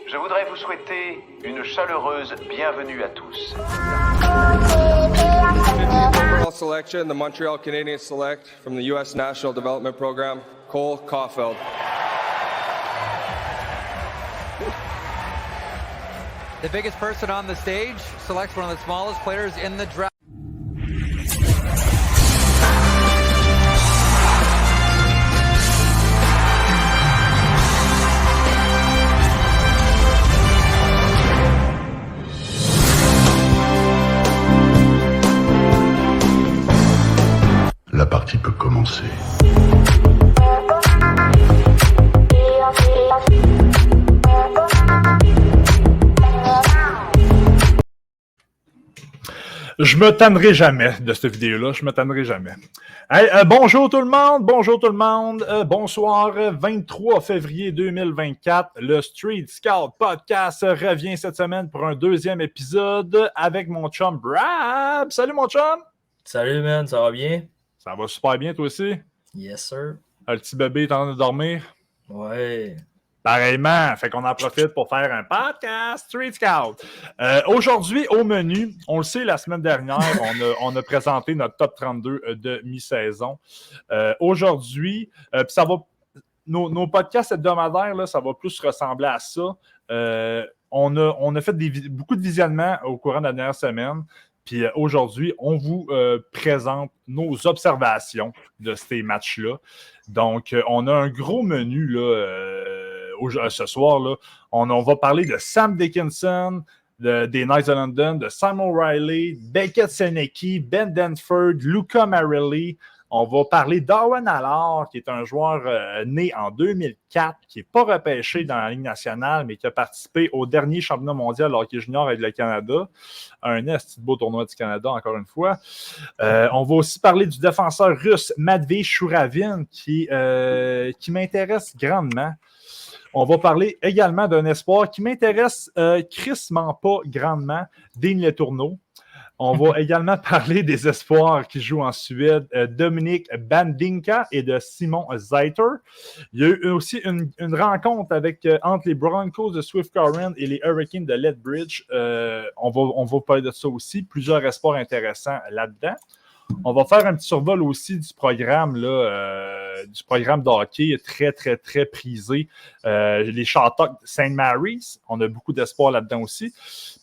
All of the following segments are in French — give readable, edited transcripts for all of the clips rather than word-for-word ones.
Je voudrais vous souhaiter une chaleureuse bienvenue à tous. Overall selection, the Montreal Canadiens select from the U.S. National Development Program, Cole Caulfield. The biggest person on the stage selects one of the smallest players in the draft. La partie peut commencer. Je me tannerai jamais de cette vidéo-là. Je me tannerai jamais. Hey, bonjour tout le monde. Bonjour tout le monde. Bonsoir. 23 février 2024. Le Street Scout Podcast revient cette semaine pour un deuxième épisode avec mon chum Brab. Salut mon chum. Salut man, ça va bien? Ça va super bien toi aussi? Yes sir. Le petit bébé est en train de dormir? Ouais. Pareillement, fait qu'on en profite pour faire un podcast Street Scout. Aujourd'hui, au menu, on le sait, la semaine dernière, on a présenté notre top 32 de mi-saison. Aujourd'hui, ça va, nos podcasts hebdomadaires, là, ça va plus ressembler à ça. On a fait beaucoup de visionnements au courant de la dernière semaine. Puis aujourd'hui, on vous présente nos observations de ces matchs-là. Donc, on a un gros menu là. Ce soir, là, on va parler de Sam Dickinson, des Knights of London, de Simon Riley, Beckett Senecki, Ben Denford, Luca Marilli. On va parler d'Owen Allard, qui est un joueur né en 2004, qui n'est pas repêché dans la Ligue nationale, mais qui a participé au dernier championnat mondial de hockey junior avec le Canada. Un petit beau tournoi du Canada, encore une fois. On va aussi parler du défenseur russe Matvei Shuravin, qui m'intéresse grandement. On va parler également d'un espoir qui m'intéresse crissement pas grandement, Dean Letourneau. On va également parler des espoirs qui jouent en Suède, Dominic Bandinka et de Simon Zeiter. Il y a eu aussi une rencontre entre les Broncos de Swift Current et les Hurricanes de Lethbridge. On va parler de ça aussi. Plusieurs espoirs intéressants là-dedans. On va faire un petit survol aussi du programme de hockey très, très, très prisé. Les Shattuck St. Mary's, on a beaucoup d'espoir là-dedans aussi.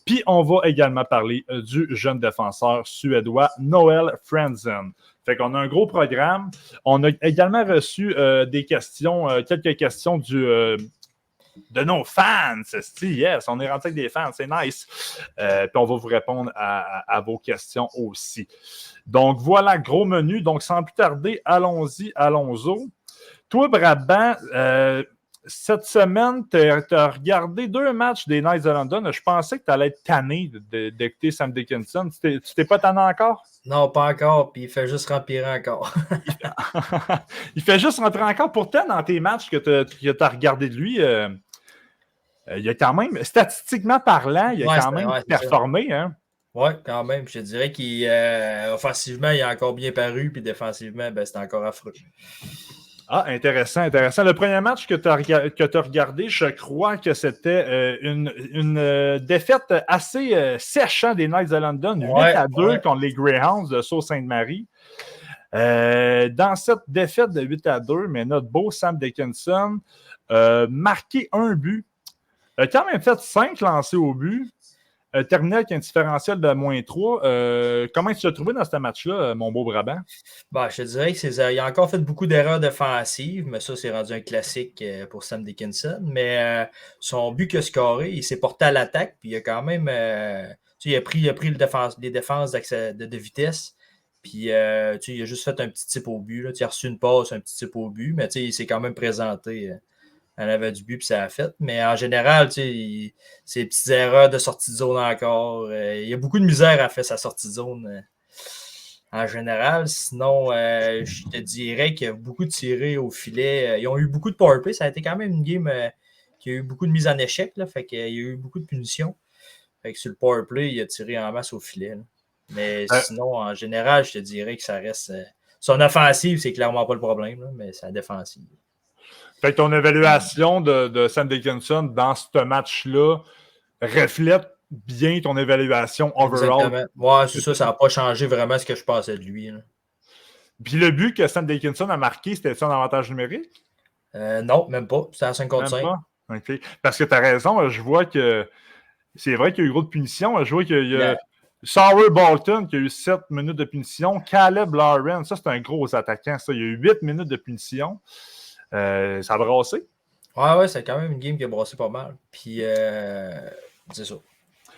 Puis, on va également parler du jeune défenseur suédois Noel Franzen. Fait qu'on a un gros programme. On a également reçu des questions, quelques questions de nos fans. Yes, on est rentré avec des fans, c'est nice. Puis on va vous répondre à vos questions aussi. Donc voilà, gros menu. Donc sans plus tarder, allons-y. Toi, Brabant, cette semaine, tu as regardé 2 matchs des Knights of London. Je pensais que tu allais être tanné d'écouter Sam Dickinson. Tu t'es pas tanné encore? Non, pas encore, puis il fait juste remplir encore. Il fait juste rentrer encore. Pourtant, dans tes matchs que tu as regardé de lui, il y a quand même, statistiquement parlant, il a quand même performé. Hein? Oui, quand même. Je te dirais qu'offensivement, il a encore bien paru, puis défensivement, c'est encore affreux. Ah, intéressant. Le premier match que tu as regardé, je crois que c'était une défaite assez sèche des Knights of London, 8-2 contre les Greyhounds de Sault-Sainte-Marie. Dans cette défaite de 8-2, mais notre beau Sam Dickinson marqué un but, a quand même fait 5 lancés au but, terminé avec un différentiel de -3. Comment tu t'es trouvé dans ce match-là, mon beau Brabant? Je te dirais qu'il a encore fait beaucoup d'erreurs défensives, mais ça, c'est rendu un classique pour Sam Dickinson. Mais son but qu'il a scoré, il s'est porté à l'attaque, puis il a quand même il a pris les défenses de vitesse. Puis il a juste fait un petit type au but. Là. Il a reçu une passe, un petit type au but, mais il s'est quand même présenté. Elle avait du but, puis ça a fait. Mais en général, ces petites erreurs de sortie de zone encore. Il y a beaucoup de misère à faire sa sortie de zone en général. Sinon, je te dirais qu'il y a beaucoup de tirés au filet. Ils ont eu beaucoup de powerplay. Ça a été quand même une game qui a eu beaucoup de mise en échec. Là, fait qu'il y a eu beaucoup de punitions. Fait que sur le powerplay, il a tiré en masse au filet. Là. Mais sinon, en général, je te dirais que ça reste... son offensive, c'est clairement pas le problème, là, mais sa défensive. Fait que ton évaluation de Sam Dickinson dans ce match-là reflète bien ton évaluation overall. Exactement. Ouais, c'est ça, ça n'a pas changé vraiment ce que je pensais de lui. Là. Puis le but que Sam Dickinson a marqué, c'était ça en avantage numérique? Non, même pas. C'était à 5 contre 5. Okay. Parce que tu as raison, je vois que c'est vrai qu'il y a eu gros de punitions. Je vois qu'il y a Sauer Bolton qui a eu 7 minutes de punition. Caleb Lawrence, ça c'est un gros attaquant. Ça. Il y a eu 8 minutes de punition. Ça a brassé. Ouais, c'est quand même une game qui a brassé pas mal. Puis, c'est ça.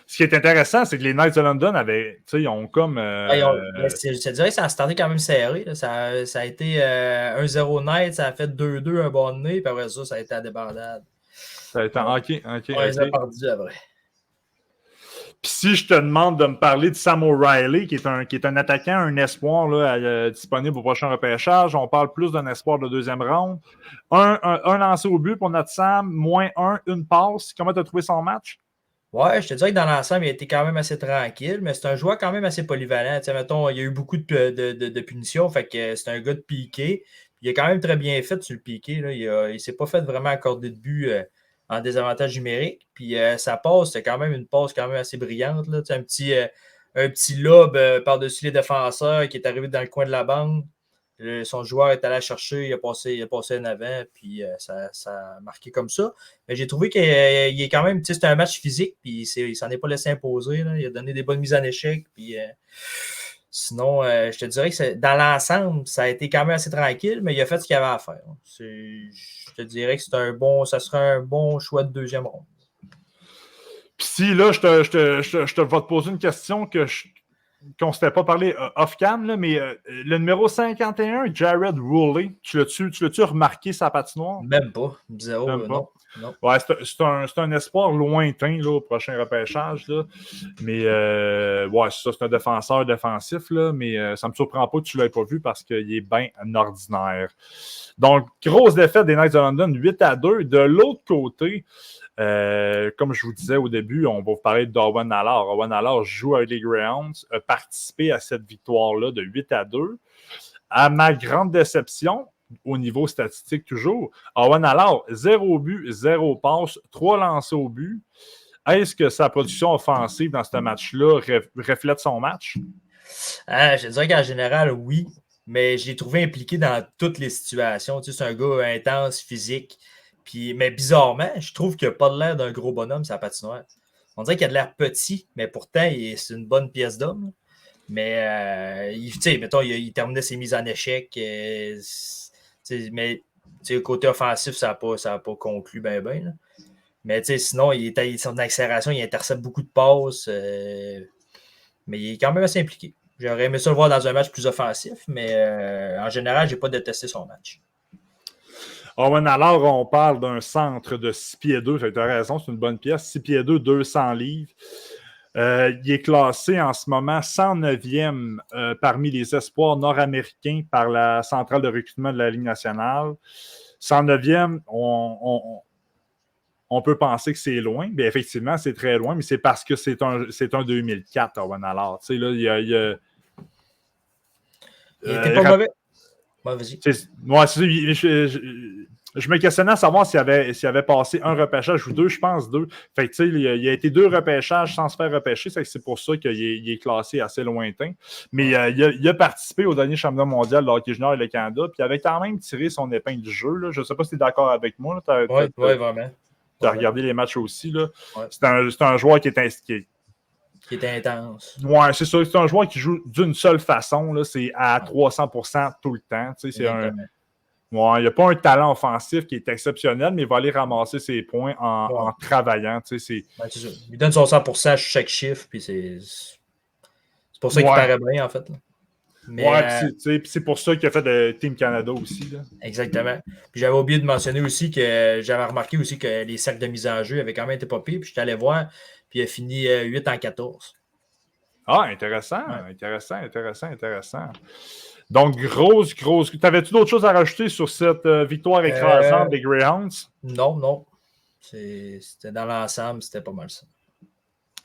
Ce qui est intéressant, c'est que les Knights de London avaient, tu sais, ils ont comme... je te dirais que ça a starté quand même serré. Là. Ça a été 1-0 Knights, ça a fait 2-2 un bon nez, puis après ça a été à débandade. Ça a été... OK. On les a perdus après. Puis si je te demande de me parler de Sam O'Reilly, qui est un attaquant, un espoir là, disponible au prochain repêchage, on parle plus d'un espoir de deuxième ronde. Un lancé au but pour notre Sam, -1, une passe. Comment tu as trouvé son match? Ouais, je te dirais que dans l'ensemble, il a été quand même assez tranquille, mais c'est un joueur quand même assez polyvalent. Tu sais, mettons, il y a eu beaucoup de punitions, fait que c'est un gars de piqué. Il a quand même très bien fait sur le piqué. Là. Il ne s'est pas fait vraiment accorder de but en désavantage numérique. Puis sa passe, c'est quand même une passe quand même assez brillante. Là. Tu sais, un petit lob par-dessus les défenseurs qui est arrivé dans le coin de la bande. Son joueur est allé la chercher, il a passé en avant, puis ça a marqué comme ça. Mais j'ai trouvé qu'il est quand même, tu sais, c'était un match physique, puis il s'en est pas laissé imposer. Là. Il a donné des bonnes mises en échec, puis sinon, je te dirais que dans l'ensemble, ça a été quand même assez tranquille, mais il a fait ce qu'il avait à faire. Je te dirais que ça serait un bon choix de deuxième ronde. Puis si, là, je te vais te poser une question qu'on ne s'était pas parlé off-cam, là, mais le numéro 51, Jared Rowley, tu l'as-tu remarqué sa patinoire? Même pas. Zéro, non. Ouais, c'est un espoir lointain là, au prochain repêchage. Là. Mais ouais, c'est un défenseur défensif, là, mais ça ne me surprend pas que tu ne l'aies pas vu parce qu'il est bien ordinaire. Donc, grosse défaite des Knights de London, 8-2. De l'autre côté, comme je vous disais au début, on va vous parler d'Owen Allard. Owen Allard joue avec les Greyhounds, a participé à cette victoire-là de 8-2. À ma grande déception, au niveau statistique toujours, Owen Allard, 0 but, 0 passe, 3 lancés au but. Est-ce que sa production offensive dans ce match-là reflète son match? Je dirais qu'en général, oui, mais je l'ai trouvé impliqué dans toutes les situations. Tu sais, c'est un gars intense, physique. Mais bizarrement, je trouve qu'il n'a pas l'air d'un gros bonhomme, sa patinoire. On dirait qu'il a de l'air petit, mais pourtant, c'est une bonne pièce d'homme. Mais, mettons, il terminait ses mises en échec. Mais, côté offensif, ça n'a pas conclu bien. Mais, sinon, son accélération, il intercepte beaucoup de passes. Mais il est quand même assez impliqué. J'aurais aimé ça le voir dans un match plus offensif, mais en général, je n'ai pas détesté son match. Owen Allard, on parle d'un centre de 6 pieds 2. Tu as raison, c'est une bonne pièce. 6 pieds 2, 200 livres. Il est classé en ce moment 109e parmi les espoirs nord-américains par la centrale de recrutement de la Ligue nationale. 109e, on peut penser que c'est loin. Bien, effectivement, c'est très loin, mais c'est parce que c'est un 2004, Owen Allard. Tu sais, là, il était pas mauvais. Ouais, vas-y. Je me questionnais à savoir s'il avait passé un repêchage ou deux, je pense deux. Fait que, tu sais, il a été 2 repêchages sans se faire repêcher, c'est pour ça qu'il est classé assez lointain. Mais il a participé au dernier championnat mondial de hockey junior et le Canada, puis il avait quand même tiré son épingle du jeu. Là. Je ne sais pas si tu es d'accord avec moi. Oui, vraiment. Tu as regardé les matchs aussi. Là. Ouais. C'est un joueur qui est inscrit. Qui est intense. Ouais, c'est ça. C'est un joueur qui joue d'une seule façon. Là. C'est à 300% tout le temps. Tu sais, il n'y a pas un talent offensif qui est exceptionnel, mais il va aller ramasser ses points en travaillant. Tu sais, c'est ça. Il donne son 100% à chaque chiffre, puis c'est pour ça qu'il paraît bien, en fait. Là. Mais, c'est pour ça qu'il a fait le Team Canada aussi. Là. Exactement. Puis j'avais oublié de mentionner aussi que j'avais remarqué aussi que les cercles de mise en jeu avaient quand même été pas pires, puis je suis allé voir, puis il a fini 8-14. Ah, intéressant, intéressant. Donc, grosse. T'avais-tu d'autres choses à rajouter sur cette victoire écrasante des Greyhounds? Non. C'était dans l'ensemble, c'était pas mal ça.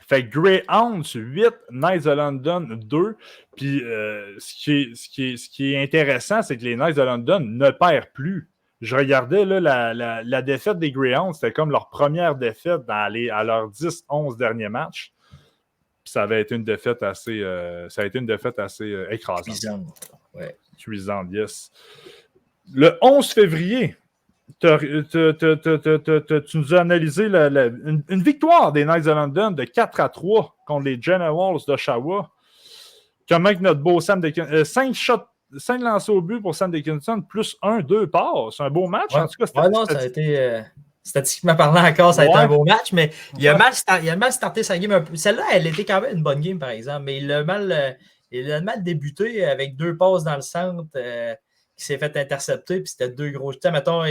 Fait que Greyhounds 8, Knights de London 2. Puis ce qui est intéressant, c'est que les Knights de London ne perdent plus. je regardais là, la défaite des Greyhounds, c'était comme leur première défaite à leurs 10-11 derniers matchs. Puis ça avait été une défaite assez, écrasante. Cuisante. Ouais. Cuisante, yes. Le 11 février, tu nous as analysé une victoire des Knights de London de 4-3 contre les Generals d'Oshawa. Comment que notre beau Sam Dickinson... 5 lancés au but pour Sam Dickinson, plus 2 passes. C'est un beau match. Ouais. En tout cas, Ça a été... statistiquement parlant encore, ça a été un beau match, mais il a mal starté sa game un peu. Celle-là, elle était quand même une bonne game, par exemple, mais il a mal débuté avec 2 passes dans le centre qui s'est fait intercepter, puis c'était 2 gros... Mettons,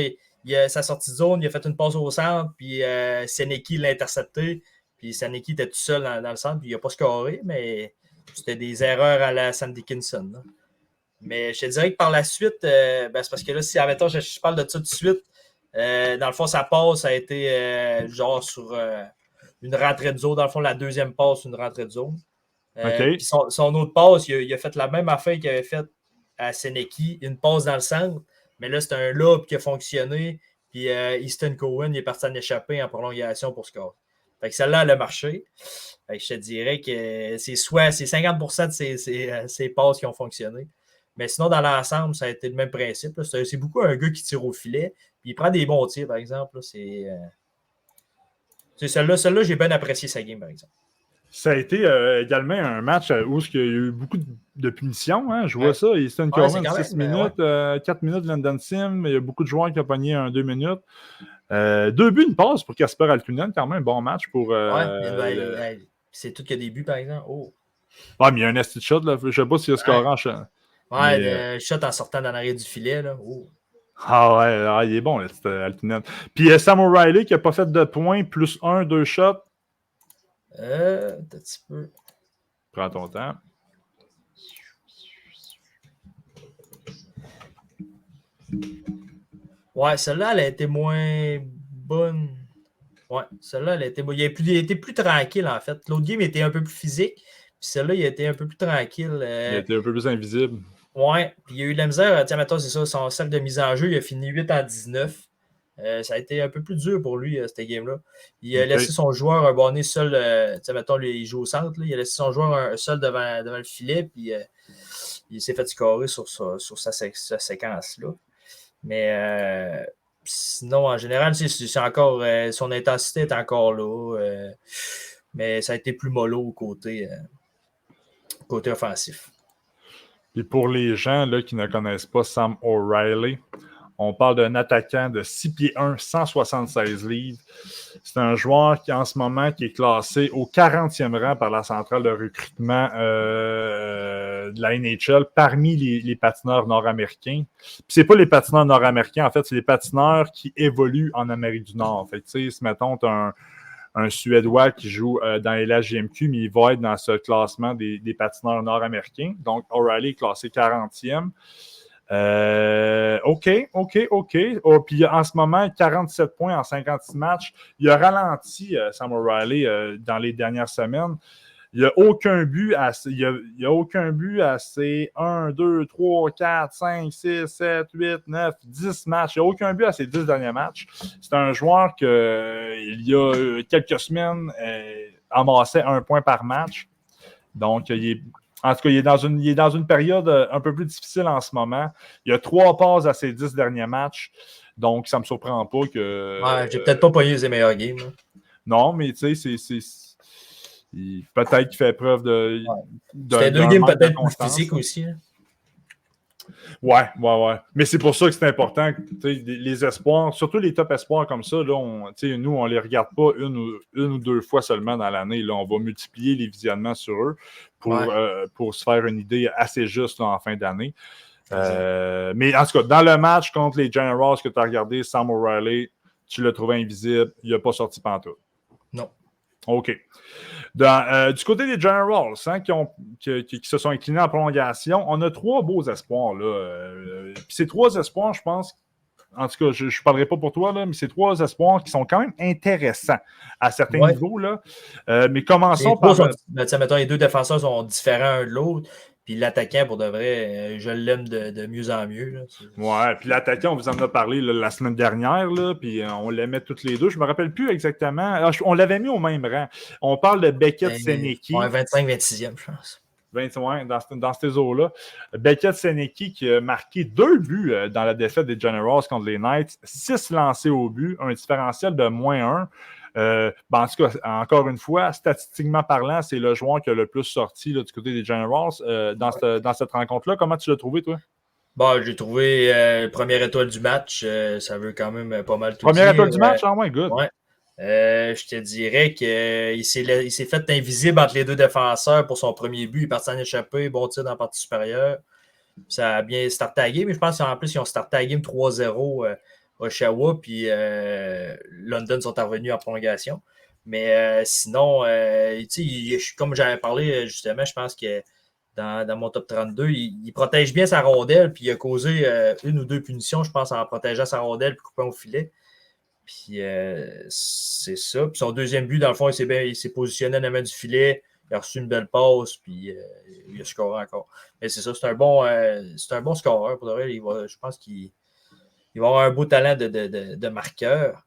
sa sortie de zone, il a fait une passe au centre, puis Seneki l'a intercepté, puis Seneki était tout seul dans le centre, puis il n'a pas scoré, mais c'était des erreurs à la Sam Dickinson. Là. Mais je te dirais que par la suite, c'est parce que là, si admettons, je parle de ça tout de suite, dans le fond, sa passe a été genre sur une rentrée de zone. Dans le fond, la deuxième passe, une rentrée de zone. Okay. Puis son autre passe, il a fait la même affaire qu'il avait faite à Seneki, une passe dans le centre, mais là, c'est un lob qui a fonctionné. Puis Easton Cohen il est parti en échapper en prolongation pour score. Fait que celle-là, elle a marché. Fait que je te dirais que c'est 50% de ses passes qui ont fonctionné. Mais sinon, dans l'ensemble, ça a été le même principe. Là. C'est beaucoup un gars qui tire au filet. Puis il prend des bons tirs, par exemple. Là. C'est celle-là, j'ai bien apprécié sa game, par exemple. Ça a été également un match où il y a eu beaucoup de punitions. Hein? Je vois ça. Easton Cohen, 6 minutes, 4 minutes London Sim. Il y a beaucoup de joueurs qui ont pogné 2 minutes. 2 buts, une passe pour Casper Altunen. Quand même, bon match pour... c'est tout qu'il y a des buts, par exemple. Oh. Ouais, mais il y a un esti de shot. Là. Je ne sais pas s'il y a score en shot. Ouais, le shot en sortant dans l'arrêt du filet. Là. Oh. Ah ouais, il est bon, là, Altunen. Puis Sam O'Reilly qui n'a pas fait de points, plus 2 shots. Un petit peu. Prends ton temps. Ouais, celle-là, elle a été moins bonne. Ouais, celle-là, elle a été... il a été plus tranquille, en fait. L'autre game était un peu plus physique. Puis celle-là, il a été un peu plus tranquille. Il a été un peu plus invisible. Ouais, puis il y a eu de la misère. Tiens, maintenant, c'est ça, son cercle de mise en jeu, il a fini 8-19. Ça a été un peu plus dur pour lui, cette game-là. Il a laissé son joueur abonné seul. Mettons, lui, il joue au centre. Là, il a laissé son joueur seul devant le filet, puis il s'est fait scorer sur sa séquence-là. Mais sinon, en général, c'est encore son intensité est encore là. Mais ça a été plus mollo côté offensif. Et pour les gens là, qui ne connaissent pas Sam O'Reilly, on parle d'un attaquant de 6 pieds 1, 176 livres. C'est un joueur qui, en ce moment, qui est classé au 40e rang par la centrale de recrutement de la NHL parmi les patineurs nord-américains. Puis c'est pas les patineurs nord-américains, en fait, c'est les patineurs qui évoluent en Amérique du Nord. Fait que, tu sais, si, mettons, tu as un Suédois qui joue dans les LHJMQ, mais il va être dans ce classement des patineurs nord-américains. Donc, O'Reilly est classé 40e. OK. Oh, puis en ce moment, 47 points en 56 matchs. Il a ralenti Sam O'Reilly dans les dernières semaines. Il n'y a aucun but à ses 1, 2, 3, 4, 5, 6, 7, 8, 9, 10 matchs. Il n'y a aucun but à ses 10 derniers matchs. C'est un joueur qui, il y a quelques semaines, amassait 1 point par match. Donc, en tout cas, il est dans une période un peu plus difficile en ce moment. Il y a 3 passes à ses 10 derniers matchs. Donc, ça ne me surprend pas que... Ouais, j'ai peut-être pas pogné les meilleurs games. Là. Non, mais tu sais, peut-être qu'il fait preuve de... C'était 2 games peut-être plus physiques aussi. Hein. Ouais. Mais c'est pour ça que c'est important. Les espoirs, surtout les top espoirs comme ça, là, nous, on ne les regarde pas une ou 2 fois seulement dans l'année. Là, on va multiplier les visionnements sur eux pour se faire une idée assez juste là, en fin d'année. Mais en tout cas, dans le match contre les Generals que tu as regardé, Sam O'Reilly, tu l'as trouvé invisible. Il n'a pas sorti pantoute. Non. OK. Du côté des Generals, hein, qui se sont inclinés en prolongation, on a 3 beaux espoirs. Puis ces 3 espoirs, je pense, en tout cas, je ne parlerai pas pour toi, là, mais ces 3 espoirs qui sont quand même intéressants à certains niveaux. Là. Mais commençons par... mettons, les 2 défenseurs sont différents un de l'autre. Puis l'attaquant, pour de vrai, je l'aime de mieux en mieux. Là. Ouais, puis l'attaquant, on vous en a parlé là, la semaine dernière, là, puis on l'aimait toutes les deux. Je me rappelle plus exactement. On l'avait mis au même rang. On parle de Beckett-Seneki. Ouais, 25-26e, je pense. 21, dans ces eaux-là. Beckett-Seneki qui a marqué 2 buts dans la défaite des Generals contre les Knights, 6 lancés au but, un différentiel de -1. En tout cas, encore une fois, statistiquement parlant, c'est le joueur qui a le plus sorti là, du côté des Generals dans cette rencontre-là. Comment tu l'as trouvé, toi? Bon, j'ai trouvé première étoile du match. Ça veut quand même pas mal tout Première dire. étoile du match? Ah ouais, good. Ouais. Je te dirais qu'il s'est fait invisible entre les deux défenseurs pour son premier but. Il est parti en échappé, bon tir dans la partie supérieure. Ça a bien starté la game, mais je pense qu'en plus, ils ont starté la game 3-0 Oshawa, puis London sont revenus en prolongation. Mais sinon, comme j'avais parlé justement, je pense que dans mon top 32, il protège bien sa rondelle, puis il a causé 1 ou 2 punitions, je pense, en protégeant sa rondelle puis coupant au filet. Puis c'est ça. Puis son deuxième but, dans le fond, il s'est positionné en avant du filet. Il a reçu une belle passe, puis il a scoré encore. Mais c'est ça, c'est un bon scoreur. Pour de vrai, je pense qu'il va avoir un beau talent de marqueur.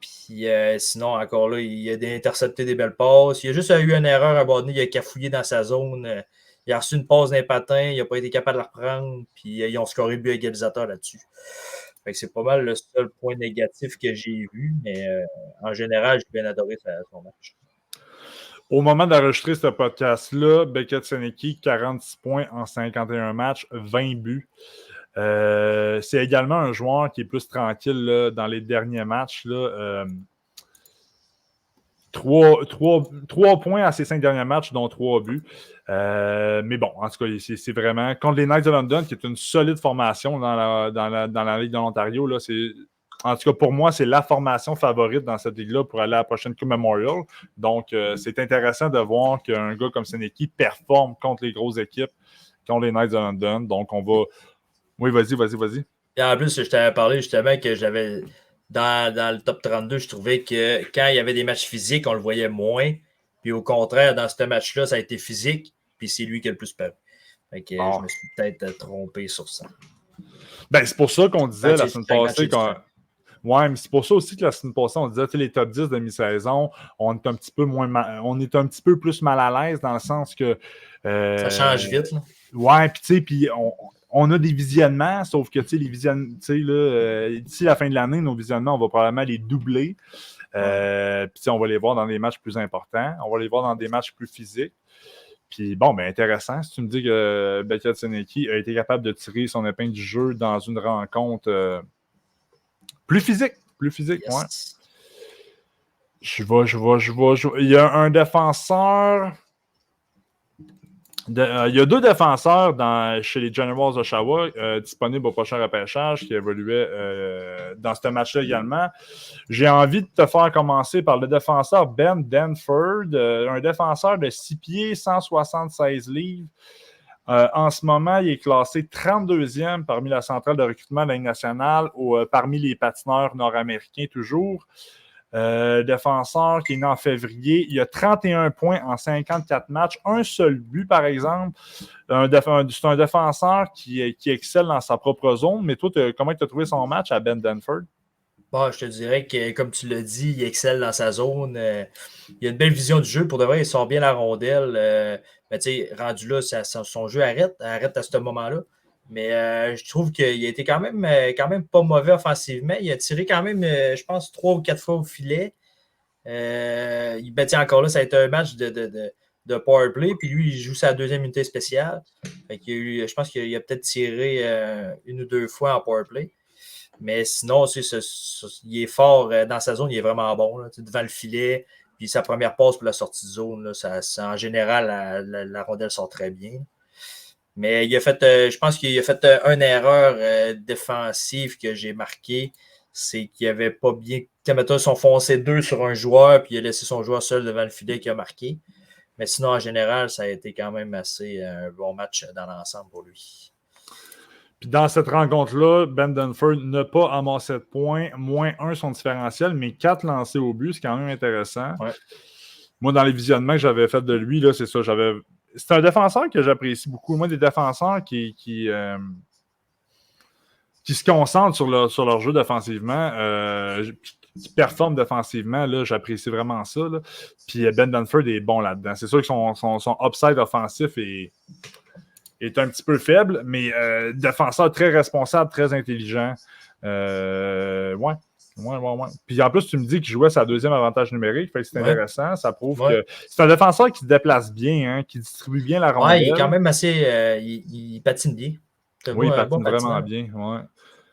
Puis sinon, encore là, il a intercepté des belles passes. Il a juste eu une erreur à Bodney. Il a cafouillé dans sa zone. Il a reçu une passe d'un patin. Il n'a pas été capable de la reprendre. Puis ils ont scoré le but égalisateur là-dessus. Fait que c'est pas mal le seul point négatif que j'ai vu. Mais en général, j'ai bien adoré son match. Au moment d'enregistrer ce podcast-là, Beckett-Seneki, 46 points en 51 matchs, 20 buts. C'est également un joueur qui est plus tranquille là, dans les derniers matchs. Là, 3 points à ses 5 derniers matchs, dont 3 buts. Mais bon, en tout cas, c'est vraiment contre les Knights de London, qui est une solide formation dans la Ligue de l'Ontario. Là, en tout cas, pour moi, c'est la formation favorite dans cette ligue-là pour aller à la prochaine Coupe Memorial. Donc, c'est intéressant de voir qu'un gars comme Seneki performe contre les grosses équipes, contre les Knights de London. Donc, on va... Oui, vas-y. Et en plus, je t'avais parlé justement que j'avais... Dans le top 32, je trouvais que quand il y avait des matchs physiques, on le voyait moins. Puis au contraire, dans ce match-là, ça a été physique. Puis c'est lui qui a le plus paru. Fait que je me suis peut-être trompé sur ça. Ben, c'est pour ça qu'on disait la semaine passée... Ouais, mais c'est pour ça aussi que la semaine passée, on disait les top 10 de mi-saison, on est un petit peu plus mal à l'aise dans le sens que. Ça change vite, là. Ouais, puis tu sais, on a des visionnements, sauf que les visionnements, d'ici la fin de l'année, nos visionnements, on va probablement les doubler. Puis on va les voir dans des matchs plus importants, on va les voir dans des matchs plus physiques. Puis bon, ben intéressant. Si tu me dis que Beckett-Seneki a été capable de tirer son épingle du jeu dans une rencontre. Plus physique, yes. Ouais. Je vois. Il y a un défenseur. Il y a 2 défenseurs chez les Generals d'Oshawa disponibles au prochain repêchage qui évoluaient dans ce match-là également. J'ai envie de te faire commencer par le défenseur Ben Denford, un défenseur de 6 pieds, 176 livres. En ce moment, il est classé 32e parmi la centrale de recrutement de la Ligue nationale, parmi les patineurs nord-américains toujours. Défenseur qui est né en février. Il a 31 points en 54 matchs. Un seul but, par exemple. C'est un défenseur qui excelle dans sa propre zone. Mais toi, comment tu as trouvé son match à Ben Denford? Bon, je te dirais que, comme tu l'as dit, il excelle dans sa zone. Il a une belle vision du jeu. Pour de vrai, il sort bien la rondelle. Mais tu sais, rendu là, son jeu arrête à ce moment-là. Mais je trouve qu'il a été quand même pas mauvais offensivement. Il a tiré quand même, je pense, 3 ou 4 fois au filet. Encore là, ça a été un match de power play. Puis lui, il joue sa deuxième unité spéciale. Fait je pense qu'il a peut-être tiré 1 ou 2 fois en power play. Mais sinon, il est fort dans sa zone, il est vraiment bon. Là, devant le filet. Puis sa première passe pour la sortie de zone, là, en général, la rondelle sort très bien. Mais je pense qu'il a fait une erreur défensive que j'ai marquée. C'est qu'il n'avait pas bien. Ils sont foncés 2 sur un joueur, puis il a laissé son joueur seul devant le filet qui a marqué. Mais sinon, en général, ça a été quand même assez un bon match dans l'ensemble pour lui. Puis dans cette rencontre-là, Ben Denford n'a pas amassé de points, -1 son différentiel, mais 4 lancés au but, c'est quand même intéressant. Ouais. Moi, dans les visionnements que j'avais fait de lui, là, c'est ça, c'est un défenseur que j'apprécie beaucoup. Moi, des défenseurs qui se concentrent sur leur jeu défensivement, qui performent défensivement, là, j'apprécie vraiment ça. Là. Puis Ben Dunford est bon là-dedans. C'est sûr que son upside offensif est un petit peu faible, mais défenseur très responsable, très intelligent. Ouais. Puis en plus, tu me dis qu'il jouait sa deuxième avantage numérique, fait que c'est intéressant. Ça prouve que c'est un défenseur qui se déplace bien, hein, qui distribue bien la rondelle. Ouais, il est quand même assez... il patine bien. Oui, il patine vraiment bien. Ouais.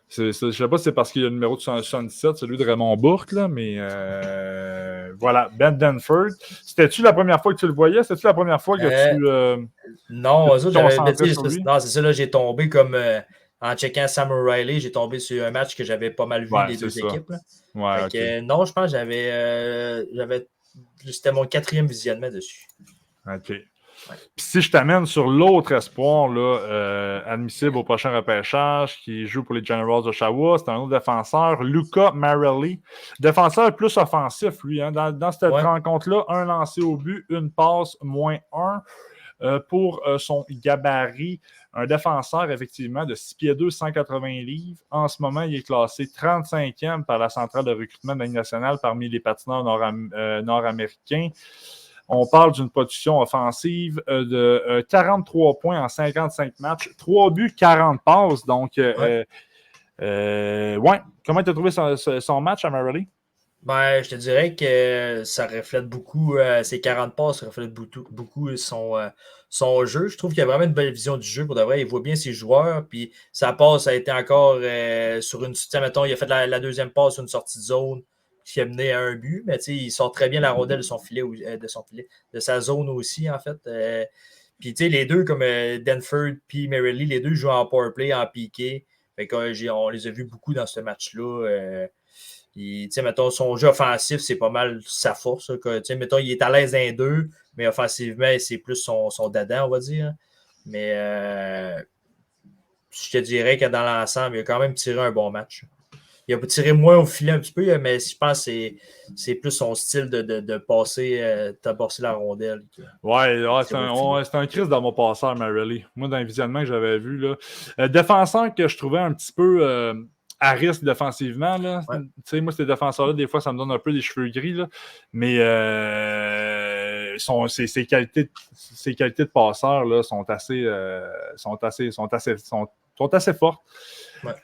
Je ne sais pas si c'est parce qu'il y a le numéro de 77, celui de Raymond Bourque, là, mais voilà, Ben Dunford. C'était-tu la première fois que tu le voyais? C'était-tu la première fois que tu... non, c'est ça, là, j'ai tombé comme... en checkant Sam O'Reilly, j'ai tombé sur un match que j'avais pas mal vu des deux équipes. Là. Ouais, okay. Non, je pense que j'avais... C'était mon 4e visionnement dessus. OK. Ouais. Puis si je t'amène sur l'autre espoir là, admissible au prochain repêchage qui joue pour les Generals d'Oshawa, c'est un autre défenseur, Luca Marelli. Défenseur plus offensif, lui. Hein. Dans cette rencontre-là, 1 lancé au but, 1 passe, -1 pour son gabarit. Un défenseur, effectivement, de 6 pieds 2, 180 livres. En ce moment, il est classé 35e par la centrale de recrutement de la Ligue nationale parmi les patineurs nord-américains. On parle d'une production offensive de 43 points en 55 matchs, 3 buts, 40 passes. Donc, comment tu as trouvé son match à Marelli? Ben, je te dirais que ça reflète beaucoup, ses 40 passes, ça reflète beaucoup son jeu. Je trouve qu'il a vraiment une belle vision du jeu pour de vrai. Il voit bien ses joueurs, puis sa passe a été encore sur une... Mettons, il a fait la deuxième passe sur une sortie de zone qui a mené à un but, mais il sort très bien la rondelle de son filet, de sa zone aussi, en fait. Puis, les deux, comme Dunford puis Marelli, les deux jouent en powerplay, en piqué. Fait qu'on les a vus beaucoup dans ce match-là. Mettons, son jeu offensif, c'est pas mal sa force. Mettons, il est à l'aise dans deux, mais offensivement, c'est plus son dada, on va dire. Mais je te dirais que dans l'ensemble, il a quand même tiré un bon match. Il a tiré moins au filet un petit peu, mais je pense que c'est plus son style de passer la rondelle. C'est un Chris dans mon passeur, Marelli. Moi, dans le visionnement que j'avais vu, là, défenseur que je trouvais un petit peu à risque défensivement. Là. Moi, ces défenseurs-là, des fois, ça me donne un peu des cheveux gris. Là. Mais ses qualités de passeur là, sont assez fortes.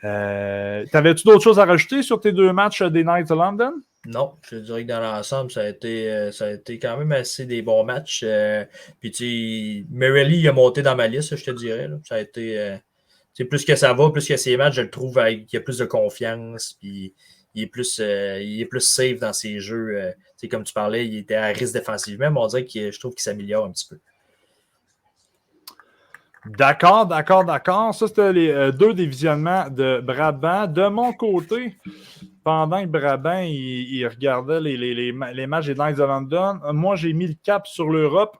T'avais-tu d'autres choses à rajouter sur tes 2 matchs des Knights de London? Non, je dirais que dans l'ensemble, ça a été quand même assez des bons matchs. Puis, Marelli, il a monté dans ma liste, je te dirais. Là. Ça a été... plus que ça va, plus que ces matchs, je le trouve qu'il a plus de confiance, puis il est plus safe dans ses jeux. Comme tu parlais, il était à risque défensivement, mais on dirait que je trouve qu'il s'améliore un petit peu. D'accord. Ça, c'était les 2 des visionnements de Brabant. De mon côté, pendant que Brabant il regardait les matchs des Knights de London, moi, j'ai mis le cap sur l'Europe.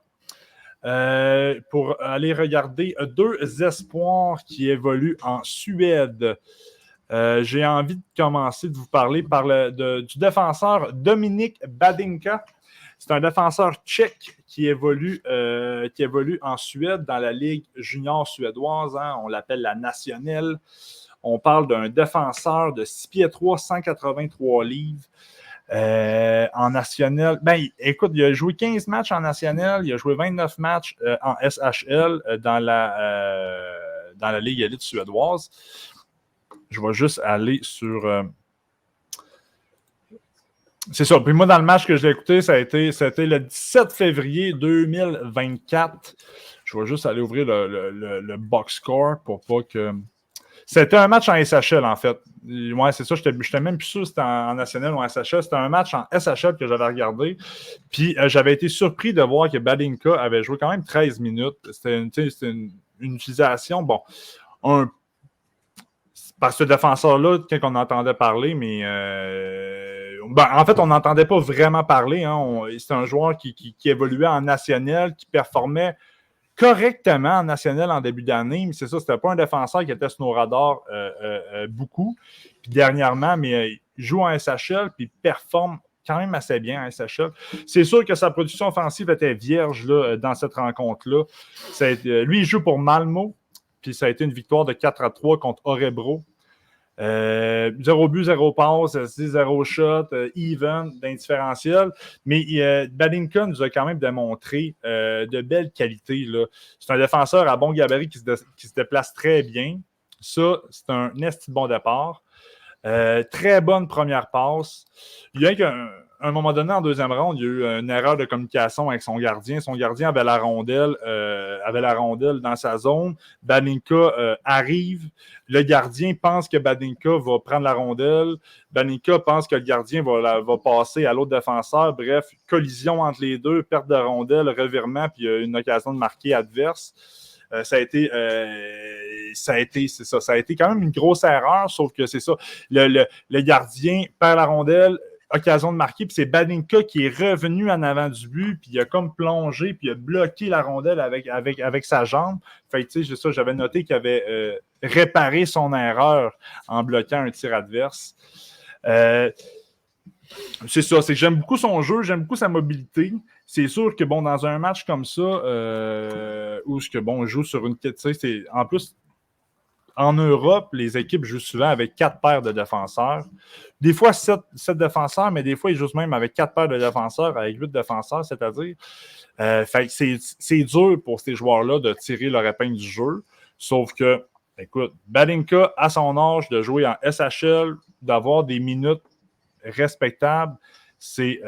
Pour aller regarder 2 espoirs qui évoluent en Suède. J'ai envie de commencer de vous parler du défenseur Dominik Badinka. C'est un défenseur tchèque qui évolue en Suède dans la Ligue junior suédoise. Hein, on l'appelle la nationale. On parle d'un défenseur de 6 pieds 3, 183 livres. En national, écoute, il a joué 15 matchs en national, il a joué 29 matchs en SHL dans la Ligue élite suédoise. Je vais juste aller sur... C'est ça. Puis moi, dans le match que j'ai écouté, c'était le 17 février 2024. Je vais juste aller ouvrir le box score pour pas que... C'était un match en SHL, en fait. Ouais, c'est ça. Je n'étais même plus sûr si c'était en national ou en SHL. C'était un match en SHL que j'avais regardé. Puis, j'avais été surpris de voir que Badinka avait joué quand même 13 minutes. C'était une utilisation, par ce défenseur-là, quand on entendait parler, mais... en fait, on n'entendait pas vraiment parler. Hein. C'est un joueur qui évoluait en national, qui performait correctement en national en début d'année, mais c'est ça, c'était pas un défenseur qui était sur nos radars beaucoup. Puis dernièrement, mais il joue en SHL, puis il performe quand même assez bien à SHL. C'est sûr que sa production offensive était vierge là, dans cette rencontre-là. Lui, il joue pour Malmo, puis ça a été une victoire de 4-3 contre Örebro. 0 but, 0 passe, 0 shot, even, d'indifférentiel. Mais Badinka nous a quand même démontré de belles qualités. Là. C'est un défenseur à bon gabarit qui se déplace très bien. Ça, c'est un esti bon départ. Très bonne première passe. Il y a qu'à un moment donné, en deuxième ronde, il y a eu une erreur de communication avec son gardien. Son gardien avait la rondelle dans sa zone. Badinka arrive. Le gardien pense que Badinka va prendre la rondelle. Badinka pense que le gardien va passer à l'autre défenseur. Bref, collision entre les deux, perte de rondelle, revirement, puis une occasion de marquer adverse. Ça a été quand même une grosse erreur, sauf que c'est ça. Le gardien perd la rondelle, occasion de marquer, puis c'est Badinka qui est revenu en avant du but, puis il a comme plongé, puis il a bloqué la rondelle avec sa jambe. Fait que, tu sais, ça, j'avais noté qu'il avait réparé son erreur en bloquant un tir adverse. C'est ça, c'est que j'aime beaucoup son jeu, j'aime beaucoup sa mobilité. C'est sûr que, bon, dans un match comme ça, où on joue sur une... Tu sais, en plus, en Europe, les équipes jouent souvent avec 4 paires de défenseurs. Des fois, 7 défenseurs, mais des fois, ils jouent même avec 4 paires de défenseurs, avec 8 défenseurs, c'est-à-dire. Fait que c'est dur pour ces joueurs-là de tirer leur épingle du jeu. Sauf que, écoute, Badinka, à son âge, de jouer en SHL, d'avoir des minutes respectables, c'est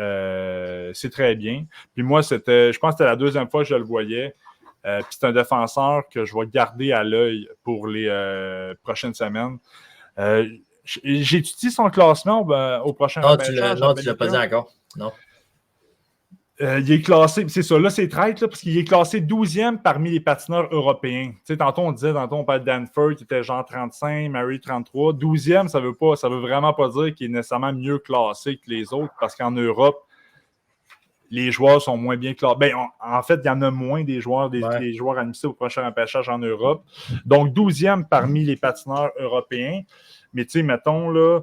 très bien. Puis moi, je pense que c'était la deuxième fois que je le voyais. Puis c'est un défenseur que je vais garder à l'œil pour les prochaines semaines. J'étudie son classement au prochain repêchage. Non, tu ne l'as pas dit encore. Non. Il est classé, c'est ça, là c'est traite, parce qu'il est classé 12e parmi les patineurs européens. Tu sais, tantôt on parle de Danford qui était genre 35, Murray 33. 12e, ça veut vraiment pas dire qu'il est nécessairement mieux classé que les autres, parce qu'en Europe, les joueurs sont moins bien classés. Ben, en fait, il y en a moins des joueurs admis au prochain repêchage en Europe. Donc, 12e parmi les patineurs européens. Mais tu sais, mettons, là,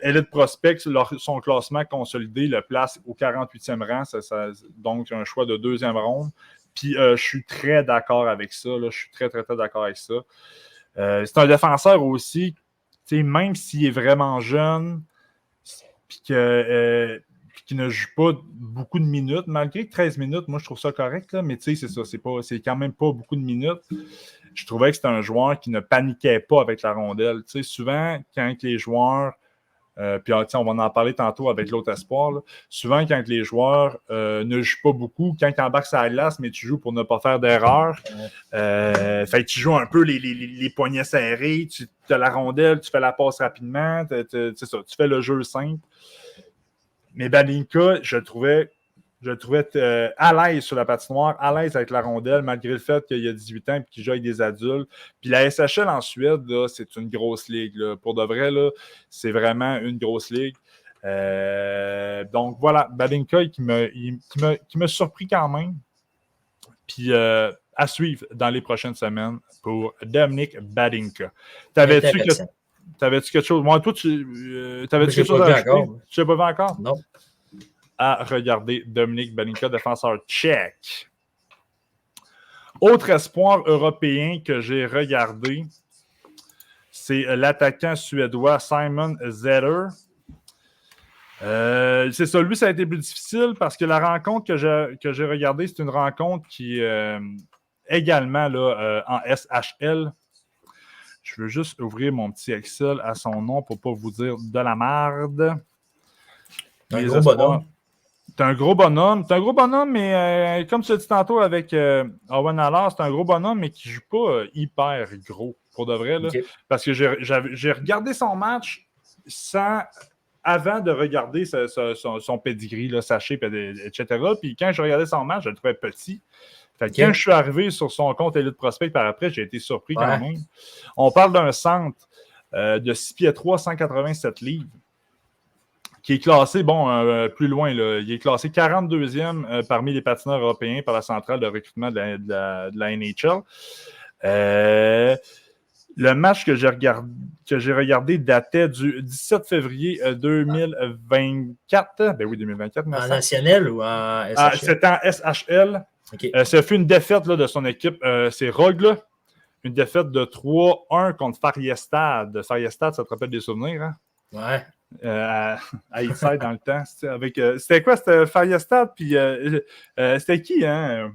Elite Prospect, son classement consolidé le place au 48e rang. Donc, un choix de deuxième ronde. Puis, je suis très d'accord avec ça. Là, je suis très, très, très d'accord avec ça. C'est un défenseur aussi, tu sais, même s'il est vraiment jeune, puis qui ne joue pas beaucoup de minutes, malgré que 13 minutes, moi, je trouve ça correct, là, mais tu sais, c'est ça, c'est quand même pas beaucoup de minutes. Je trouvais que c'était un joueur qui ne paniquait pas avec la rondelle. Tu sais, souvent, quand les joueurs, puis on va en parler tantôt avec l'autre espoir, là, souvent, quand les joueurs ne jouent pas beaucoup, quand ils embarquent sur la glace, mais tu joues pour ne pas faire d'erreur, fait que tu joues un peu les poignets serrés, tu as la rondelle, tu fais la passe rapidement, c'est ça, tu fais le jeu simple. Mais Badinka, je le trouvais à l'aise sur la patinoire, à l'aise avec la rondelle, malgré le fait qu'il y a 18 ans et qu'il joue avec des adultes. Puis la SHL en Suède, là, c'est une grosse ligue. Là. Pour de vrai, là, c'est vraiment une grosse ligue. Donc voilà, Badinka qui m'a surpris quand même. Puis à suivre dans les prochaines semaines pour Dominic Badinka. T'avais-tu quelque chose? Moi, toi, t'avais-tu quelque chose à ajouter? Tu l'as pas vu encore? Non. À regarder Dominic Badinka, défenseur tchèque. Autre espoir européen que j'ai regardé, c'est l'attaquant suédois Simon Zetter. C'est ça, lui, ça a été plus difficile parce que la rencontre que j'ai regardée, c'est une rencontre qui également là, en SHL. Je veux juste ouvrir mon petit Excel à son nom pour ne pas vous dire de la merde. Un gros bonhomme. C'est un gros bonhomme, mais comme tu l'as dit tantôt avec Owen Haller, c'est un gros bonhomme, mais qui ne joue pas hyper gros, pour de vrai. Là, okay. Parce que j'ai regardé son match avant de regarder son pedigree, là, sa shape, etc. Puis quand je regardais son match, je le trouvais petit. Fait que quand je suis arrivé sur son compte Elite Prospect par après, j'ai été surpris quand même. On parle d'un centre de 6 pieds 3, 187 livres, qui est classé, plus loin, là, il est classé 42e parmi les patineurs européens par la centrale de recrutement de la NHL. Le match que j'ai regardé datait du 17 février 2024. Ben oui, 2024. En national ou en SHL? C'était en SHL. OK. Ça fait une défaite là, de son équipe. C'est Rogue, là. Une défaite de 3-1 contre Fariestad. Fariestad, ça te rappelle des souvenirs, hein? Ouais. À Eastside dans le temps. C'était quoi? C'était Fariestad, puis c'était qui, hein?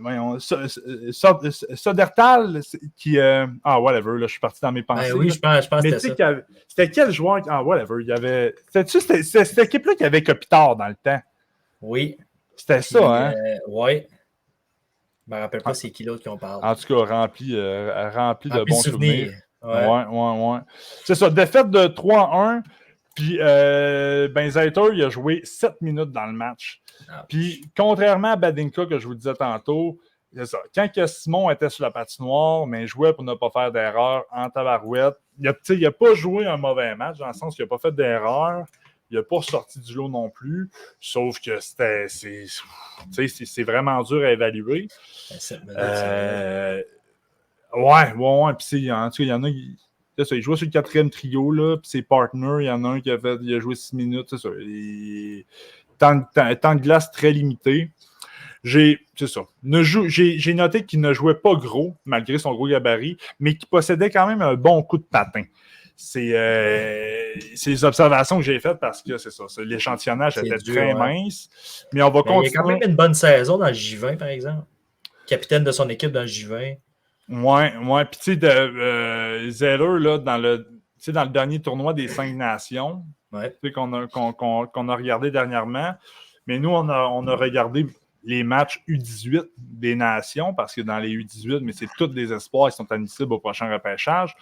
Voyons, Sodertal, qui... whatever, là, je suis parti dans mes pensées. Oui, je pense mais que c'était ça. C'était quel joueur? Whatever, il y avait... C'était cette équipe-là qui avait Kopitar dans le temps. Oui. C'était Puis, ça, hein? Oui. Je me rappelle pas c'est qui l'autre qu'on parle. En tout cas, rempli de bons souvenirs. Ouais. C'est ça, défaite de 3-1. Puis, Zaiter, il a joué 7 minutes dans le match. Puis, contrairement à Badinka, que je vous disais tantôt, c'est ça. Quand Simon était sur la patinoire, mais il jouait pour ne pas faire d'erreur en tabarouette, il n'a pas joué un mauvais match, dans le sens qu'il n'a pas fait d'erreur. Il n'a pas sorti du lot non plus. Sauf que c'est vraiment dur à évaluer. Ouais. Puis, en tout cas, il y en a... C'est ça, il jouait sur le 4e trio, là, puis ses partners, il y en a un qui a joué 6 minutes, c'est ça. Temps de glace très limité. J'ai noté qu'il ne jouait pas gros, malgré son gros gabarit, mais qu'il possédait quand même un bon coup de patin. C'est les observations que j'ai faites parce que c'est ça. L'échantillonnage était très mince. Mais on va continuer. Il y a quand même une bonne saison dans le J20, par exemple. Capitaine de son équipe dans le J20. Ouais. Puis, tu sais, Zeller, là, dans le dernier tournoi des 5 nations, qu'on a regardé dernièrement, mais nous, on a regardé les matchs U18 des nations, parce que dans les U18, mais c'est tous des espoirs qui sont admissibles au prochain repêchage.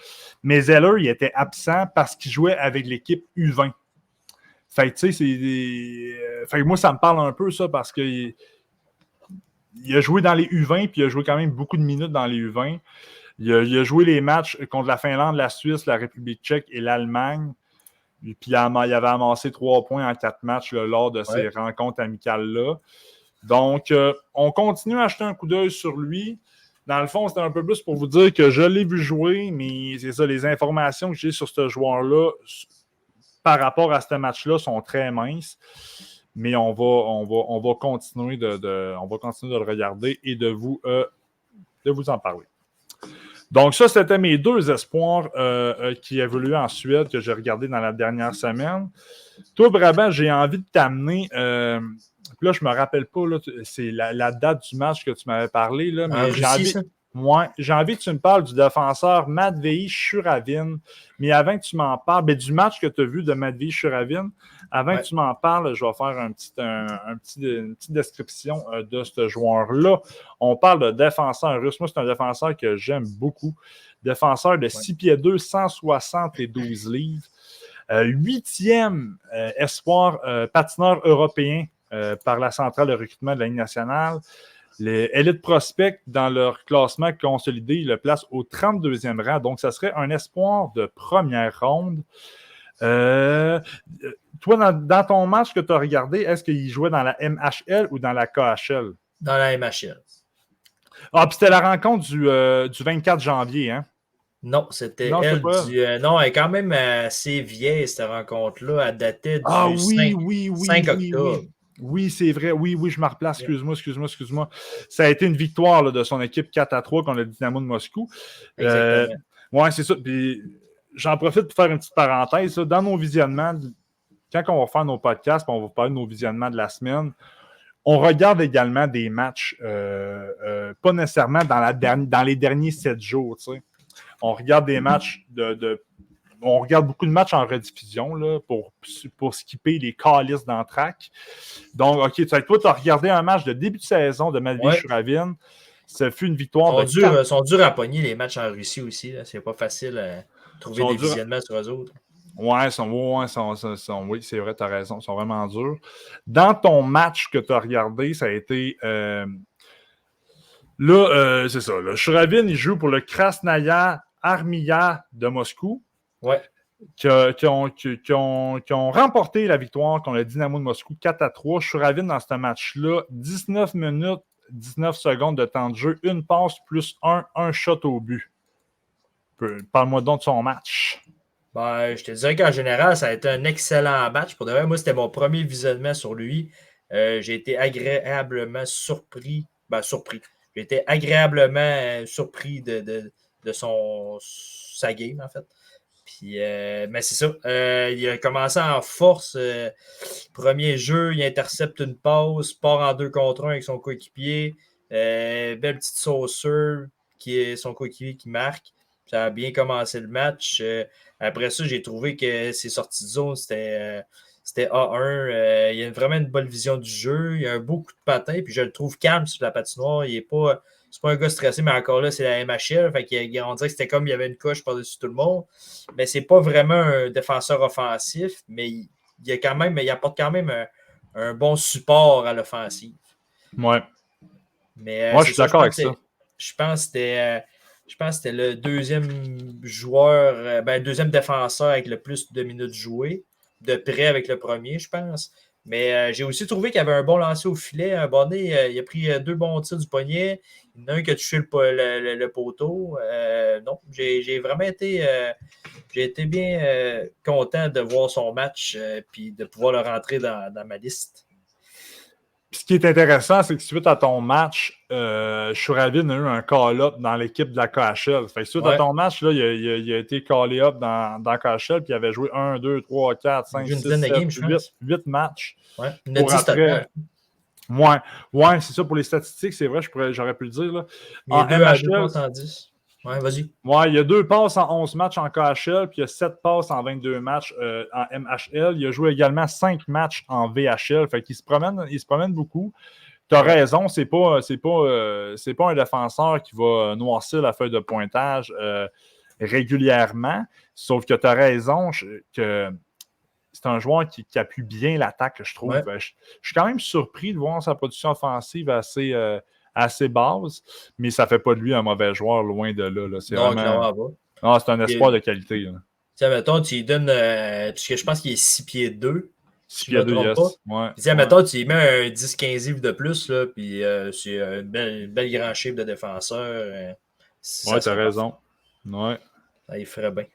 Mais Zeller, il était absent parce qu'il jouait avec l'équipe U20. Fait que, tu sais, fait que moi, ça me parle un peu, ça, parce que il a joué dans les U20, puis il a joué quand même beaucoup de minutes dans les U20. Il a joué les matchs contre la Finlande, la Suisse, la République tchèque et l'Allemagne. Puis il avait amassé 3 points en 4 matchs là, lors de ces rencontres amicales-là. Donc, on continue à jeter un coup d'œil sur lui. Dans le fond, c'était un peu plus pour vous dire que je l'ai vu jouer, mais c'est ça, les informations que j'ai sur ce joueur-là par rapport à ce match-là sont très minces. Mais on va continuer de le regarder et de vous en parler. Donc, ça, c'était mes 2 espoirs qui évoluaient en Suède que j'ai regardé dans la dernière semaine. Toi, Brabant, j'ai envie de t'amener. Là, je ne me rappelle pas, là, c'est la date du match que tu m'avais parlé. Là, mais j'ai envie que tu me parles du défenseur Matvei Shuravin. Mais avant que tu m'en parles, du match que tu as vu de Matvei Shuravin, avant que tu m'en parles, je vais faire une petite description de ce joueur-là. On parle de défenseur russe. Moi, c'est un défenseur que j'aime beaucoup. Défenseur de 6 pieds 2, 172 livres. 8e espoir patineur européen par la centrale de recrutement de la Ligue nationale. Les Elite Prospect, dans leur classement consolidé, ils le placent au 32e rang. Donc, ça serait un espoir de première ronde. Toi, dans ton match que tu as regardé, est-ce qu'il jouait dans la MHL ou dans la KHL? Dans la MHL. Puis c'était la rencontre du 24 janvier, hein? Non, c'était elle elle est quand même assez vieille, cette rencontre-là. Elle datait du 5 octobre. Oui, c'est vrai. Oui, je me replace. Excuse-moi. Ça a été une victoire là, de son équipe 4-3 contre le Dynamo de Moscou. Exactement. C'est ça. Puis j'en profite pour faire une petite parenthèse. Là. Dans nos visionnements, quand on va faire nos podcasts, on va parler de nos visionnements de la semaine, on regarde également des matchs, pas nécessairement dans les derniers 7 jours. Tu sais. On regarde des matchs on regarde beaucoup de matchs en rediffusion là, pour skipper les calices d'entraque. Donc, OK, toi, tu as regardé un match de début de saison de Matvei Shuravin. Ça fut une victoire. Ils sont durs à pogner les matchs en Russie aussi. Là. C'est pas facile de trouver des visionnements sur eux autres. Oui, c'est vrai, tu as raison. Ils sont vraiment durs. Dans ton match que tu as regardé, ça a été... c'est ça. Là, Shuravin, il joue pour le Krasnaya Armia de Moscou. Ouais. Qui ont remporté la victoire contre le Dynamo de Moscou 4-3. Shuravin, dans ce match-là, 19 minutes, 19 secondes de temps de jeu, une passe plus un shot au but. Parle-moi donc de son match. Ben, je te dirais qu'en général, ça a été un excellent match. Pour de vrai, moi, c'était mon premier visionnement sur lui. J'ai été agréablement surpris. Ben, surpris. J'ai été agréablement surpris de sa game, en fait. Puis, mais c'est ça. Il a commencé en force. Premier jeu, il intercepte une passe, part en 2 contre 1 avec son coéquipier. Belle petite sauceur qui est son coéquipier qui marque. Ça a bien commencé le match. Après ça, j'ai trouvé que ses sorties de zone, c'était A1. Il a vraiment une bonne vision du jeu. Il a un beau coup de patin. Puis je le trouve calme sur la patinoire. C'est pas un gars stressé, mais encore là, c'est la MHL. Fait qu'on dirait que c'était comme il y avait une coche par-dessus tout le monde. Mais c'est pas vraiment un défenseur offensif, mais il apporte quand même un bon support à l'offensive. Ouais. Mais, moi, je suis d'accord avec ça. Je pense que c'était le deuxième joueur, deuxième défenseur avec le plus de minutes jouées, de près avec le premier, je pense. Mais j'ai aussi trouvé qu'il y avait un bon lancer au filet. Un bonnet, il a pris 2 bons tirs du poignet. Il y en a un qui a touché le poteau. Non, j'ai vraiment été, j'ai été bien content de voir son match puis de pouvoir le rentrer dans ma liste. Puis ce qui est intéressant, c'est que suite à ton match, Shouravin a eu un call-up dans l'équipe de la KHL. Fait que suite à ton match, là, il a été callé-up dans KHL, puis il avait joué 1, 2, 3, 4, 5, 6, 7, 8 matchs. Ouais, une pour après... Ouais, c'est ça pour les statistiques, c'est vrai, j'aurais pu le dire. Là. En MHL, 110. Ouais, vas-y. Ouais, il y a 2 passes en 11 matchs en KHL, puis il y a 7 passes en 22 matchs en MHL. Il a joué également 5 matchs en VHL. Fait qu'il se promène beaucoup. Tu as raison, c'est pas un défenseur qui va noircir la feuille de pointage régulièrement. Sauf que tu as raison que c'est un joueur qui appuie bien l'attaque, je trouve. Ouais. Je suis quand même surpris de voir sa production offensive assez basse, mais ça ne fait pas de lui un mauvais joueur, loin de là. C'est non, vraiment... pas. C'est un espoir de qualité. Tiens, mettons, tu lui donnes... parce que je pense qu'il est 6 pieds 2. 6 pieds 2, yes. Ouais. Tiens, mettons, tu lui mets un 10-15 livres de plus, là, puis c'est une belle grand chiffre de défenseur. Ouais, tu as raison. Ouais. Ça, il ferait bien.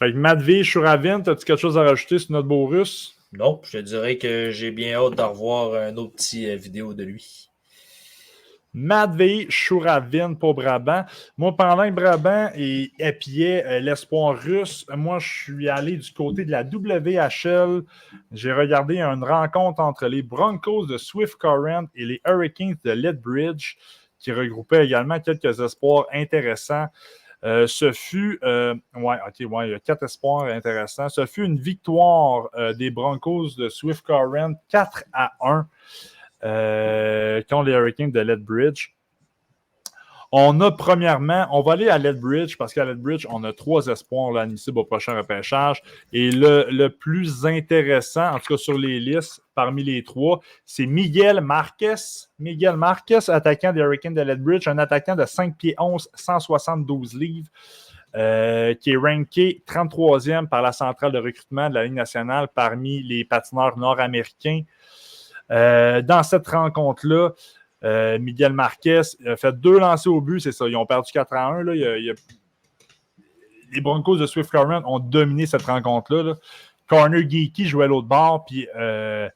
Fait que Matvei Shouravin, as-tu quelque chose à rajouter sur notre beau russe? Non, je te dirais que j'ai bien hâte de revoir un autre petit vidéo de lui. Matvei Shouravin pour Brabant. Moi, pendant que Brabant épiait l'espoir russe, moi, je suis allé du côté de la WHL. J'ai regardé une rencontre entre les Broncos de Swift Current et les Hurricanes de Lethbridge, qui regroupait également quelques espoirs intéressants. Ce fut, il y a 4 espoirs intéressants. Ce fut une victoire des Broncos de Swift Current 4-1 contre les Hurricanes de Lethbridge. On va aller à Lethbridge parce qu'à Lethbridge, on a 3 espoirs là, admissibles au prochain repêchage. Et le plus intéressant, en tout cas sur les listes, parmi les 3, c'est Miguel Marquez. Miguel Marquez, attaquant des Hurricanes de Lethbridge, un attaquant de 5 pieds 11, 172 livres, qui est ranké 33e par la centrale de recrutement de la Ligue nationale parmi les patineurs nord-américains. Dans cette rencontre-là, Miguel Marquez a fait 2 lancers au but, c'est ça. Ils ont perdu 4-1. Là. Les Broncos de Swift Current ont dominé cette rencontre-là. Là. Connor Geeky jouait à l'autre bord, puis a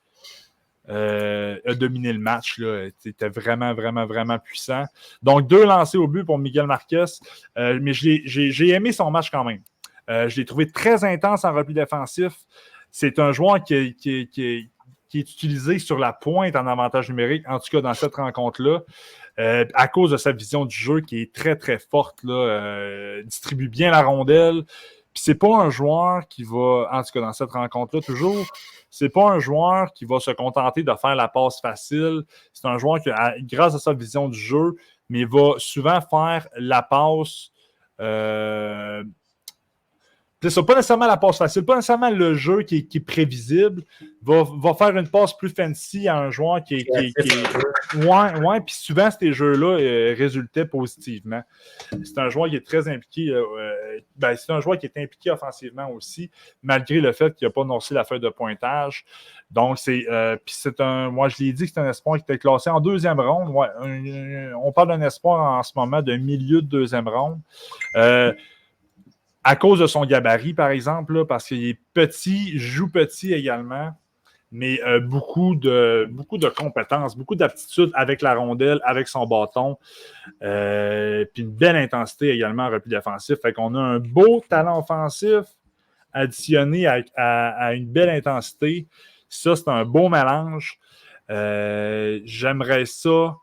dominé le match. Là. C'était vraiment, vraiment, vraiment puissant. Donc, 2 lancers au but pour Miguel Marquez. Mais j'ai aimé son match quand même. Je l'ai trouvé très intense en repli défensif. C'est un joueur qui est utilisé sur la pointe en avantage numérique, en tout cas dans cette rencontre-là, à cause de sa vision du jeu qui est très, très forte, là, distribue bien la rondelle. Puis c'est pas un joueur qui va, en tout cas dans cette rencontre-là, toujours, c'est pas un joueur qui va se contenter de faire la passe facile. C'est un joueur qui, grâce à sa vision du jeu, mais va souvent faire la passe c'est ça, pas nécessairement la passe facile, pas nécessairement le jeu qui est prévisible, va faire une passe plus fancy à un joueur qui est ouais, puis souvent, ces jeux-là résultaient positivement. C'est un joueur qui est très impliqué, c'est un joueur qui est impliqué offensivement aussi, malgré le fait qu'il n'a pas noncé la feuille de pointage. Donc, moi, je l'ai dit que c'est un espoir qui était classé en deuxième ronde. Ouais, on parle d'un espoir en ce moment de milieu de deuxième ronde. À cause de son gabarit, par exemple, là, parce qu'il est petit, joue petit également, mais beaucoup de compétences, beaucoup d'aptitudes avec la rondelle, avec son bâton, puis une belle intensité également en repli défensif. Fait qu'on a un beau talent offensif additionné à une belle intensité. Ça, c'est un beau mélange. J'aimerais ça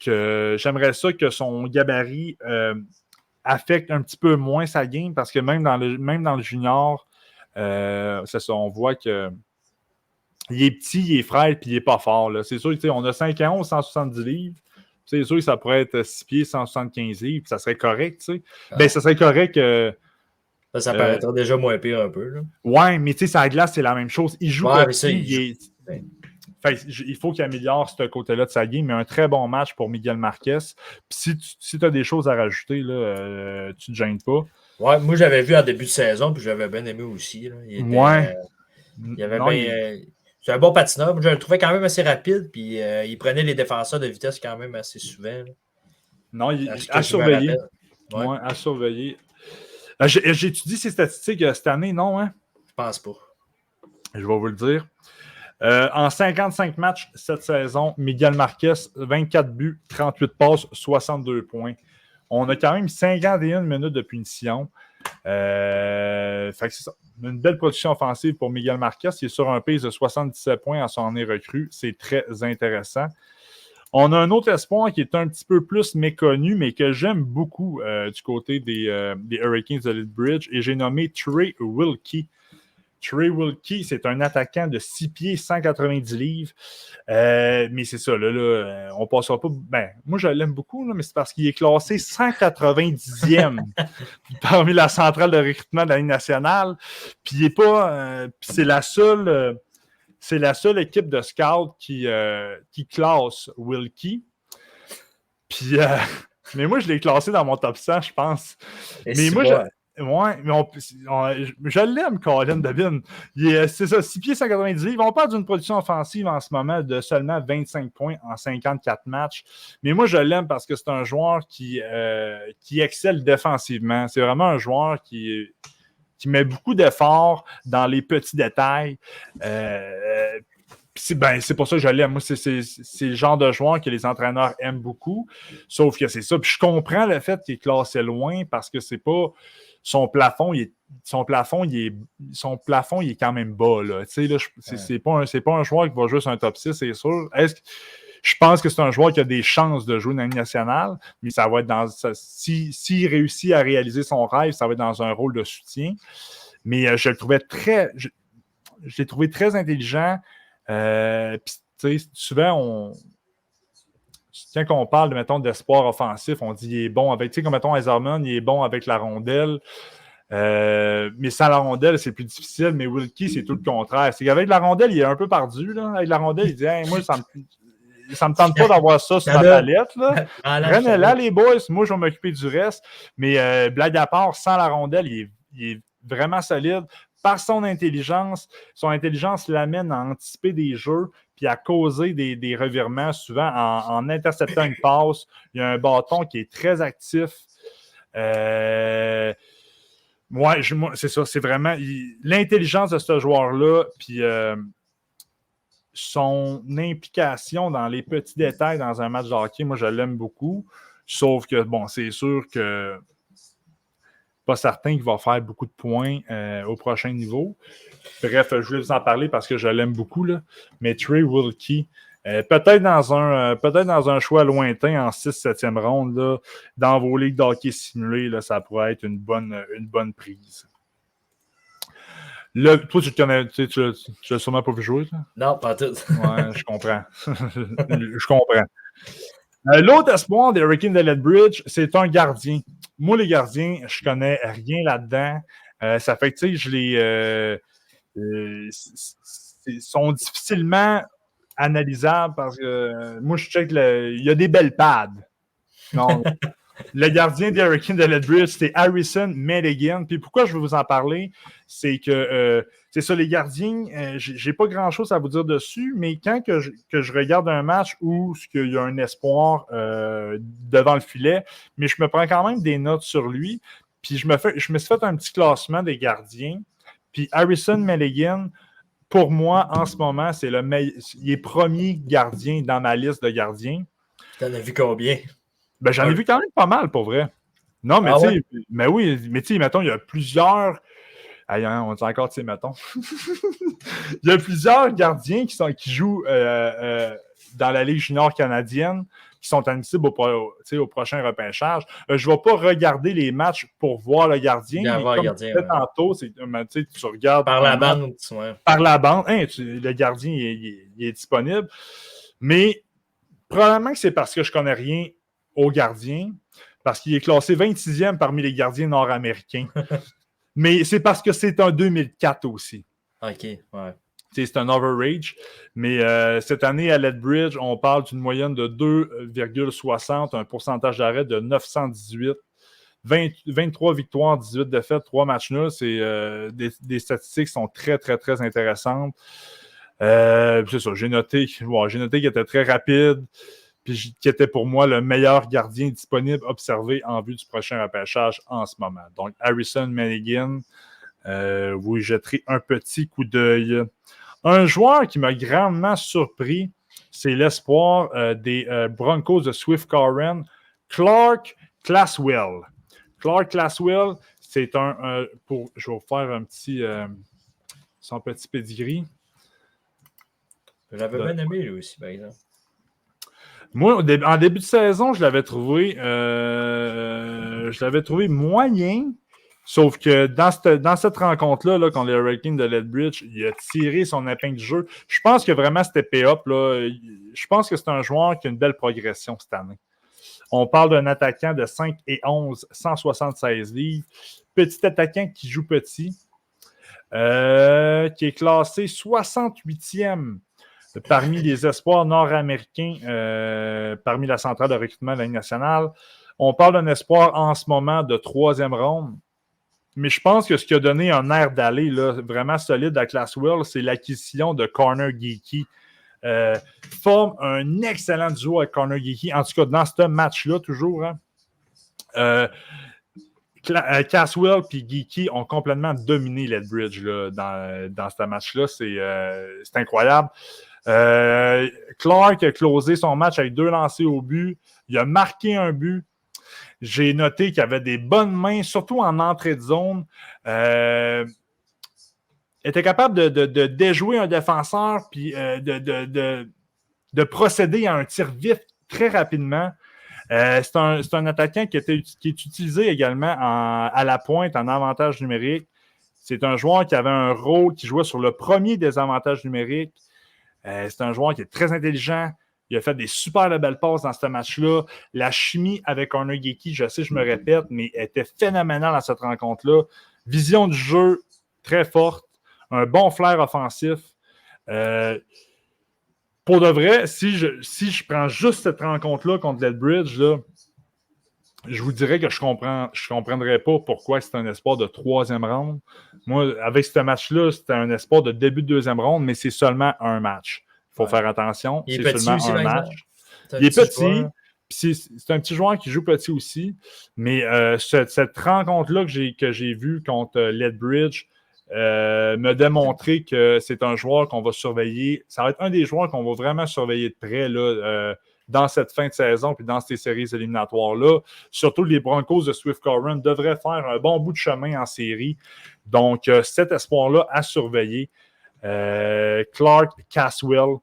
que son gabarit affecte un petit peu moins sa game parce que même dans le junior, c'est ça, on voit que il est petit, il est frêle puis il n'est pas fort. Là. C'est sûr, on a 5 ans, 170 livres. C'est sûr que ça pourrait être 6 pieds, 175 livres, puis ça serait correct. Ben, ça serait correct. Ça paraîtra déjà moins pire un peu. Là. Ouais, mais tu sais, sa glace, c'est la même chose. Il joue petit, il faut qu'il améliore ce côté-là de sa game, mais un très bon match pour Miguel Marquez. Puis si tu as des choses à rajouter, là, tu ne te gênes pas. Ouais, moi, j'avais vu en début de saison, puis j'avais bien aimé aussi. Là. C'est un bon patineur. Je le trouvais quand même assez rapide, puis il prenait les défenseurs de vitesse quand même assez souvent. Là. Non, à surveiller. Ouais, à surveiller. J'étudie ses statistiques cette année, non? Hein? Je pense pas. Je vais vous le dire. En 55 matchs cette saison, Miguel Marquez, 24 buts, 38 passes, 62 points. On a quand même 51 minutes de punition. Fait que c'est ça. Une belle production offensive pour Miguel Marquez. Il est sur un pace de 77 points en son année recrue. C'est très intéressant. On a un autre espoir qui est un petit peu plus méconnu, mais que j'aime beaucoup du côté des Hurricanes de Lethbridge, et j'ai nommé Trey Wilkie. Trey Wilkie, c'est un attaquant de 6 pieds, 190 livres. Mais c'est ça, là, on ne passera pas. Ben, moi, je l'aime beaucoup, là, mais c'est parce qu'il est classé 190e parmi la centrale de recrutement de la Ligue nationale. Puis il est pas. C'est la seule équipe de scouts qui classe Wilkie. Puis, mais moi, je l'ai classé dans mon top 100, je pense. Mais moi, je l'aime, Colin Devin. C'est ça, 6 pieds, 190 livres. On parle d'une production offensive en ce moment de seulement 25 points en 54 matchs. Mais moi, je l'aime parce que c'est un joueur qui excelle défensivement. C'est vraiment un joueur qui met beaucoup d'efforts dans les petits détails. C'est pour ça que je l'aime. Moi, c'est le genre de joueur que les entraîneurs aiment beaucoup. Sauf que c'est ça. Puis je comprends le fait qu'il est classé loin parce que c'est pas... Son plafond, il est quand même bas. Là. Là, c'est pas un joueur qui va jouer sur un top 6, c'est sûr. Je pense que c'est un joueur qui a des chances de jouer dans la Ligue nationale, mais ça va être s'il réussit à réaliser son rêve, ça va être dans un rôle de soutien. Mais je l'ai trouvé très intelligent. Souvent, quand on parle mettons, d'espoir offensif, on dit qu'il est bon avec, comme mettons Eiserman, il est bon avec la rondelle. Mais sans la rondelle, c'est plus difficile. Mais Wilkie, c'est tout le contraire. C'est qu'avec la rondelle, il est un peu perdu. Là. Avec la rondelle, il dit hey, moi, ça me tente pas d'avoir ça sur ma palette. Prenez-la, les boys. Moi, je vais m'occuper du reste. Mais blague à part, sans la rondelle, il est vraiment solide. Par son intelligence l'amène à anticiper des jeux puis à causer des revirements, souvent en interceptant une passe. Il y a un bâton qui est très actif. Moi, c'est ça, c'est vraiment l'intelligence de ce joueur-là, puis son implication dans les petits détails dans un match de hockey, moi, je l'aime beaucoup. Sauf que, bon, c'est sûr que pas certain qu'il va faire beaucoup de points au prochain niveau. Bref, je voulais vous en parler parce que je l'aime beaucoup. Là. Mais Trey Wilkie, peut-être dans un choix lointain en 6-7e ronde, là, dans vos ligues d'hockey simulées, là, ça pourrait être une bonne prise. Là, toi, tu l'as sûrement pas vu jouer? Là? Non, pas tout. Ouais, je comprends. Je comprends. L'autre espoir des Hurricanes de Lethbridge, c'est un gardien. Moi, les gardiens, je connais rien là-dedans. Ça fait que, tu sais, je les... sont difficilement analysables parce que moi, je check, il y a des belles pads. Non, le gardien des Hurricanes de Lethbridge, c'est Harrison Milligan. Puis pourquoi je veux vous en parler, c'est que c'est ça, les gardiens, j'ai pas grand-chose à vous dire dessus, mais quand que je regarde un match où il y a un espoir devant le filet, mais je me prends quand même des notes sur lui, puis je me suis fait un petit classement des gardiens, puis Harrison Milligan, pour moi, en ce moment, c'est il est premier gardien dans ma liste de gardiens. T'en as vu combien? Ben, j'en ai vu quand même pas mal, pour vrai. Non, mais tu sais, mais oui, mais tu sais, mettons, il y a plusieurs. On dit encore, tu sais, mettons. Il y a plusieurs gardiens qui jouent dans la Ligue junior canadienne qui sont admissibles au prochain repêchage. Je ne vais pas regarder les matchs pour voir le gardien. Mais comme tu disais tantôt, tu regardes. Par la bande. Par la bande. Le gardien, il est disponible. Mais probablement que c'est parce que je ne connais rien au gardien, parce qu'il est classé 26e parmi les gardiens nord-américains. Mais c'est parce que c'est un 2004 aussi. OK, ouais. C'est un overage. Mais cette année, à Lethbridge, on parle d'une moyenne de 2,60, un pourcentage d'arrêt de 918, 23 victoires, 18 défaites, 3 matchs nuls. C'est des statistiques qui sont très, très, très intéressantes. C'est ça, j'ai noté qu'il était très rapide, puis qui était pour moi le meilleur gardien disponible observé en vue du prochain repêchage en ce moment. Donc, Harrison Milligan, vous y jetterez un petit coup d'œil. Un joueur qui m'a grandement surpris, c'est l'espoir des Broncos de Swift Current, Clark Classwell. Clark Classwell, c'est je vais vous faire un petit son petit pedigree. J'avais bien aimé lui aussi, par exemple. Moi, en début de saison, je l'avais trouvé moyen, sauf que dans cette rencontre-là, là, contre les Hurricanes de Lethbridge, il a tiré son épingle du jeu. Je pense que vraiment steppé up. Là. Je pense que c'est un joueur qui a une belle progression cette année. On parle d'un attaquant de 5 et 11, 176 livres. Petit attaquant qui joue petit, qui est classé 68e parmi les espoirs nord-américains, parmi la centrale de recrutement de la Ligue nationale. On parle d'un espoir en ce moment de 3e ronde. Mais je pense que ce qui a donné un air d'aller là, vraiment solide à Classwell, c'est l'acquisition de Connor Geekie. Forme un excellent duo avec Connor Geekie. En tout cas, dans ce match-là, toujours. Hein. Caswell et Geekie ont complètement dominé Lethbridge là, dans ce match-là. C'est incroyable. Clark a closé son match avec 2 lancers au but. Il a marqué un but. J'ai noté qu'il avait des bonnes mains, surtout en entrée de zone. Était capable de déjouer un défenseur puis de procéder à un tir vif très rapidement. C'est un attaquant qui est utilisé également à la pointe en avantage numérique. C'est un joueur qui avait un rôle qui jouait sur le premier des avantages numériques. C'est un joueur qui est très intelligent. Il a fait des super belles passes dans ce match-là. La chimie avec Connor Geekie, je sais, je me répète, mais était phénoménale dans cette rencontre-là. Vision du jeu très forte. Un bon flair offensif. Pour de vrai, si je prends juste cette rencontre-là contre Lethbridge, là, je vous dirais que je comprendrais pas pourquoi c'est un espoir de 3e ronde. Moi, avec ce match-là, c'était un espoir de début de 2e ronde, mais c'est seulement un match. Il faut faire attention. Il c'est seulement aussi, un match. Il est petit. C'est un petit joueur qui joue petit aussi. Mais cette rencontre-là que j'ai vue contre Lethbridge me démontrer que c'est un joueur qu'on va surveiller. Ça va être un des joueurs qu'on va vraiment surveiller de près là, dans cette fin de saison puis dans ces séries éliminatoires-là. Surtout les Broncos de Swift Current devraient faire un bon bout de chemin en série. Donc, cet espoir-là à surveiller. Clark Caswell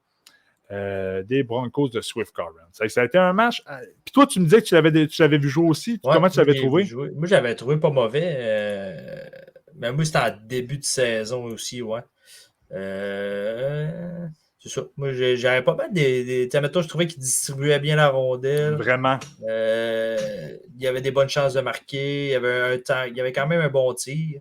des Broncos de Swift Current. Ça a été un match. Puis toi, tu me disais que tu l'avais vu jouer aussi. Ouais, comment tu l'avais trouvé? Moi, j'avais trouvé pas mauvais. Mais moi, c'était en début de saison aussi, ouais. C'est ça. Moi, j'avais pas mal des mettons, je trouvais qu'il distribuait bien la rondelle. Vraiment. Il y avait des bonnes chances de marquer. Il y avait quand même un bon tir.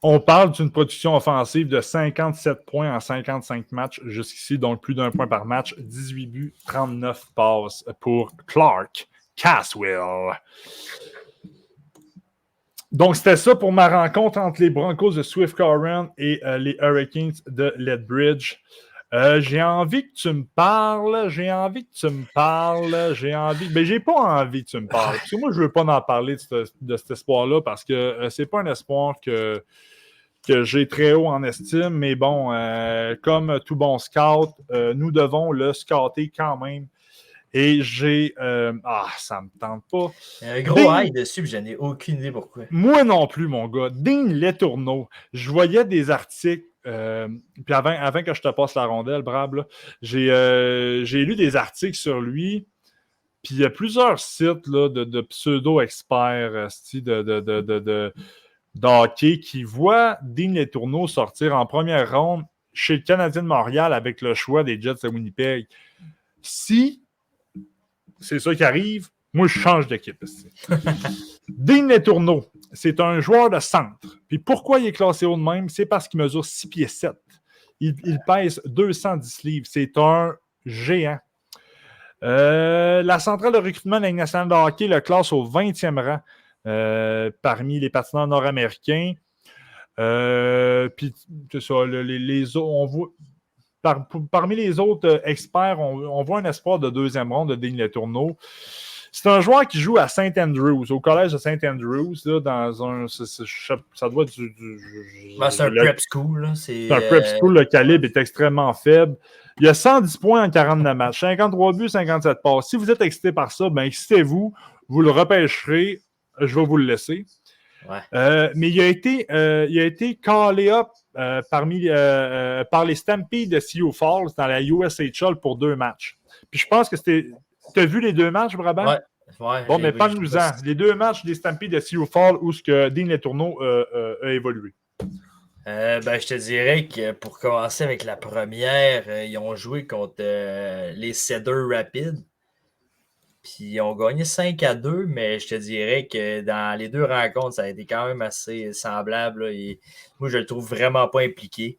On parle d'une production offensive de 57 points en 55 matchs jusqu'ici, donc plus d'1 point par match, 18 buts, 39 passes pour Clark Caswell. Donc, c'était ça pour ma rencontre entre les Broncos de Swift Current et les Hurricanes de Lethbridge. J'ai envie que tu me parles. Mais j'ai pas envie que tu me parles. Parce que moi, je veux pas en parler de cet espoir-là parce que c'est pas un espoir que j'ai très haut en estime. Mais bon, comme tout bon scout, nous devons le scouter quand même. Et j'ai... ça me tente pas. Un gros high dessus, puis je n'ai aucune idée pourquoi. Moi non plus, mon gars. Digne Letourneau. Je voyais des articles... puis avant que je te passe la rondelle, Brab, là, j'ai lu des articles sur lui. Puis il y a plusieurs sites là, de pseudo-experts de hockey qui voient Digne Letourneau sortir en première ronde chez le Canadien de Montréal avec le choix des Jets de Winnipeg. Si c'est ça qui arrive, moi je change d'équipe. Digne Letourneau, c'est un joueur de centre. Puis pourquoi il est classé haut de même? C'est parce qu'il mesure 6 pieds 7. Il pèse 210 livres. C'est un géant. La centrale de recrutement de la Ligue nationale de hockey le classe au 20e rang parmi les patineurs nord-américains. Puis c'est ça, les autres, on voit... Parmi les autres experts, on voit un espoir de deuxième ronde de Digne Letourneau. C'est un joueur qui joue à St. Andrews, au collège de St. Andrews, là, dans un... ça doit être c'est un prep school. C'est un prep school, le calibre est extrêmement faible. Il y a 110 points en 49 matchs, 53 buts, 57 passes. Si vous êtes excité par ça, ben excitez-vous, vous le repêcherez, je vais vous le laisser. Ouais. Mais il a été callé up par les Stampede de Sioux Falls dans la USHL pour 2 matchs. Puis je pense que c'était... T'as vu les 2 matchs, Brabant? Ouais. Bon, mais parle-nous-en. Les 2 matchs des Stampede de Sioux Falls où ce que Digne Letourneau a évolué. Je te dirais que pour commencer avec la première, ils ont joué contre les Cedar Rapids. Puis ils ont gagné 5-2, mais je te dirais que dans les 2 rencontres, ça a été quand même assez semblable. Là, et moi, je le trouve vraiment pas impliqué.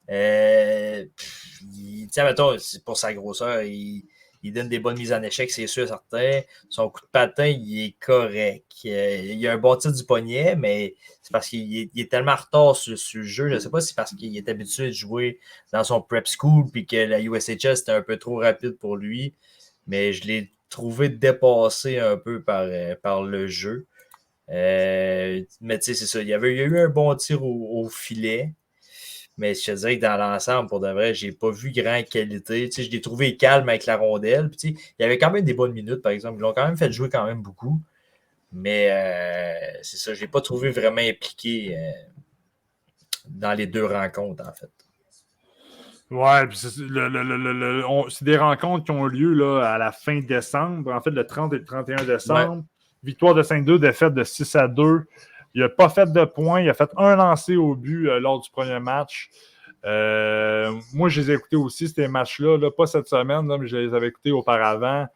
Mettons, pour sa grosseur, il donne des bonnes mises en échec, c'est sûr, certain. Son coup de patin, il est correct. Il a un bon tir du poignet, mais c'est parce qu'il est tellement en retard sur le jeu. Je ne sais pas si c'est parce qu'il est habitué de jouer dans son prep school puis que la USHL, c'était un peu trop rapide pour lui. Mais je l'ai trouvé dépassé un peu par le jeu. Mais tu sais, c'est ça. Il y a eu un bon tir au filet. Mais je te dirais que dans l'ensemble, pour de vrai, j'ai pas vu grande qualité. Tu sais, je l'ai trouvé calme avec la rondelle. Puis, tu sais, il y avait quand même des bonnes minutes, par exemple. Ils l'ont quand même fait jouer quand même beaucoup. Mais c'est ça, je l'ai pas trouvé vraiment impliqué dans les 2 rencontres, en fait. Ouais, puis c'est des rencontres qui ont lieu là, à la fin décembre. En fait, le 30 et le 31 décembre. Ouais. Victoire de 5-2, défaite de 6-2. Il n'a pas fait de points. Il a fait un lancer au but lors du premier match. Moi, je les ai écoutés aussi, ces matchs-là. Là, pas cette semaine, là, mais je les avais écoutés auparavant.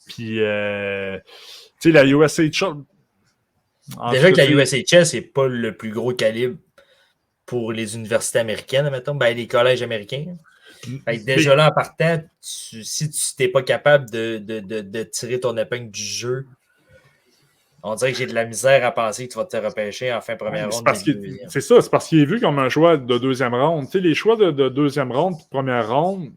Puis, tu sais, la USHL... Déjà que la USHL, c'est pas le plus gros calibre pour les universités américaines, mettons. Les collèges américains. Déjà là, en partant, si tu n'es pas capable de tirer ton épingle du jeu, on dirait que j'ai de la misère à penser que tu vas te repêcher en fin première ronde. C'est ça, c'est parce qu'il est vu comme un choix de deuxième ronde. Tu sais, les choix de deuxième ronde et de première ronde,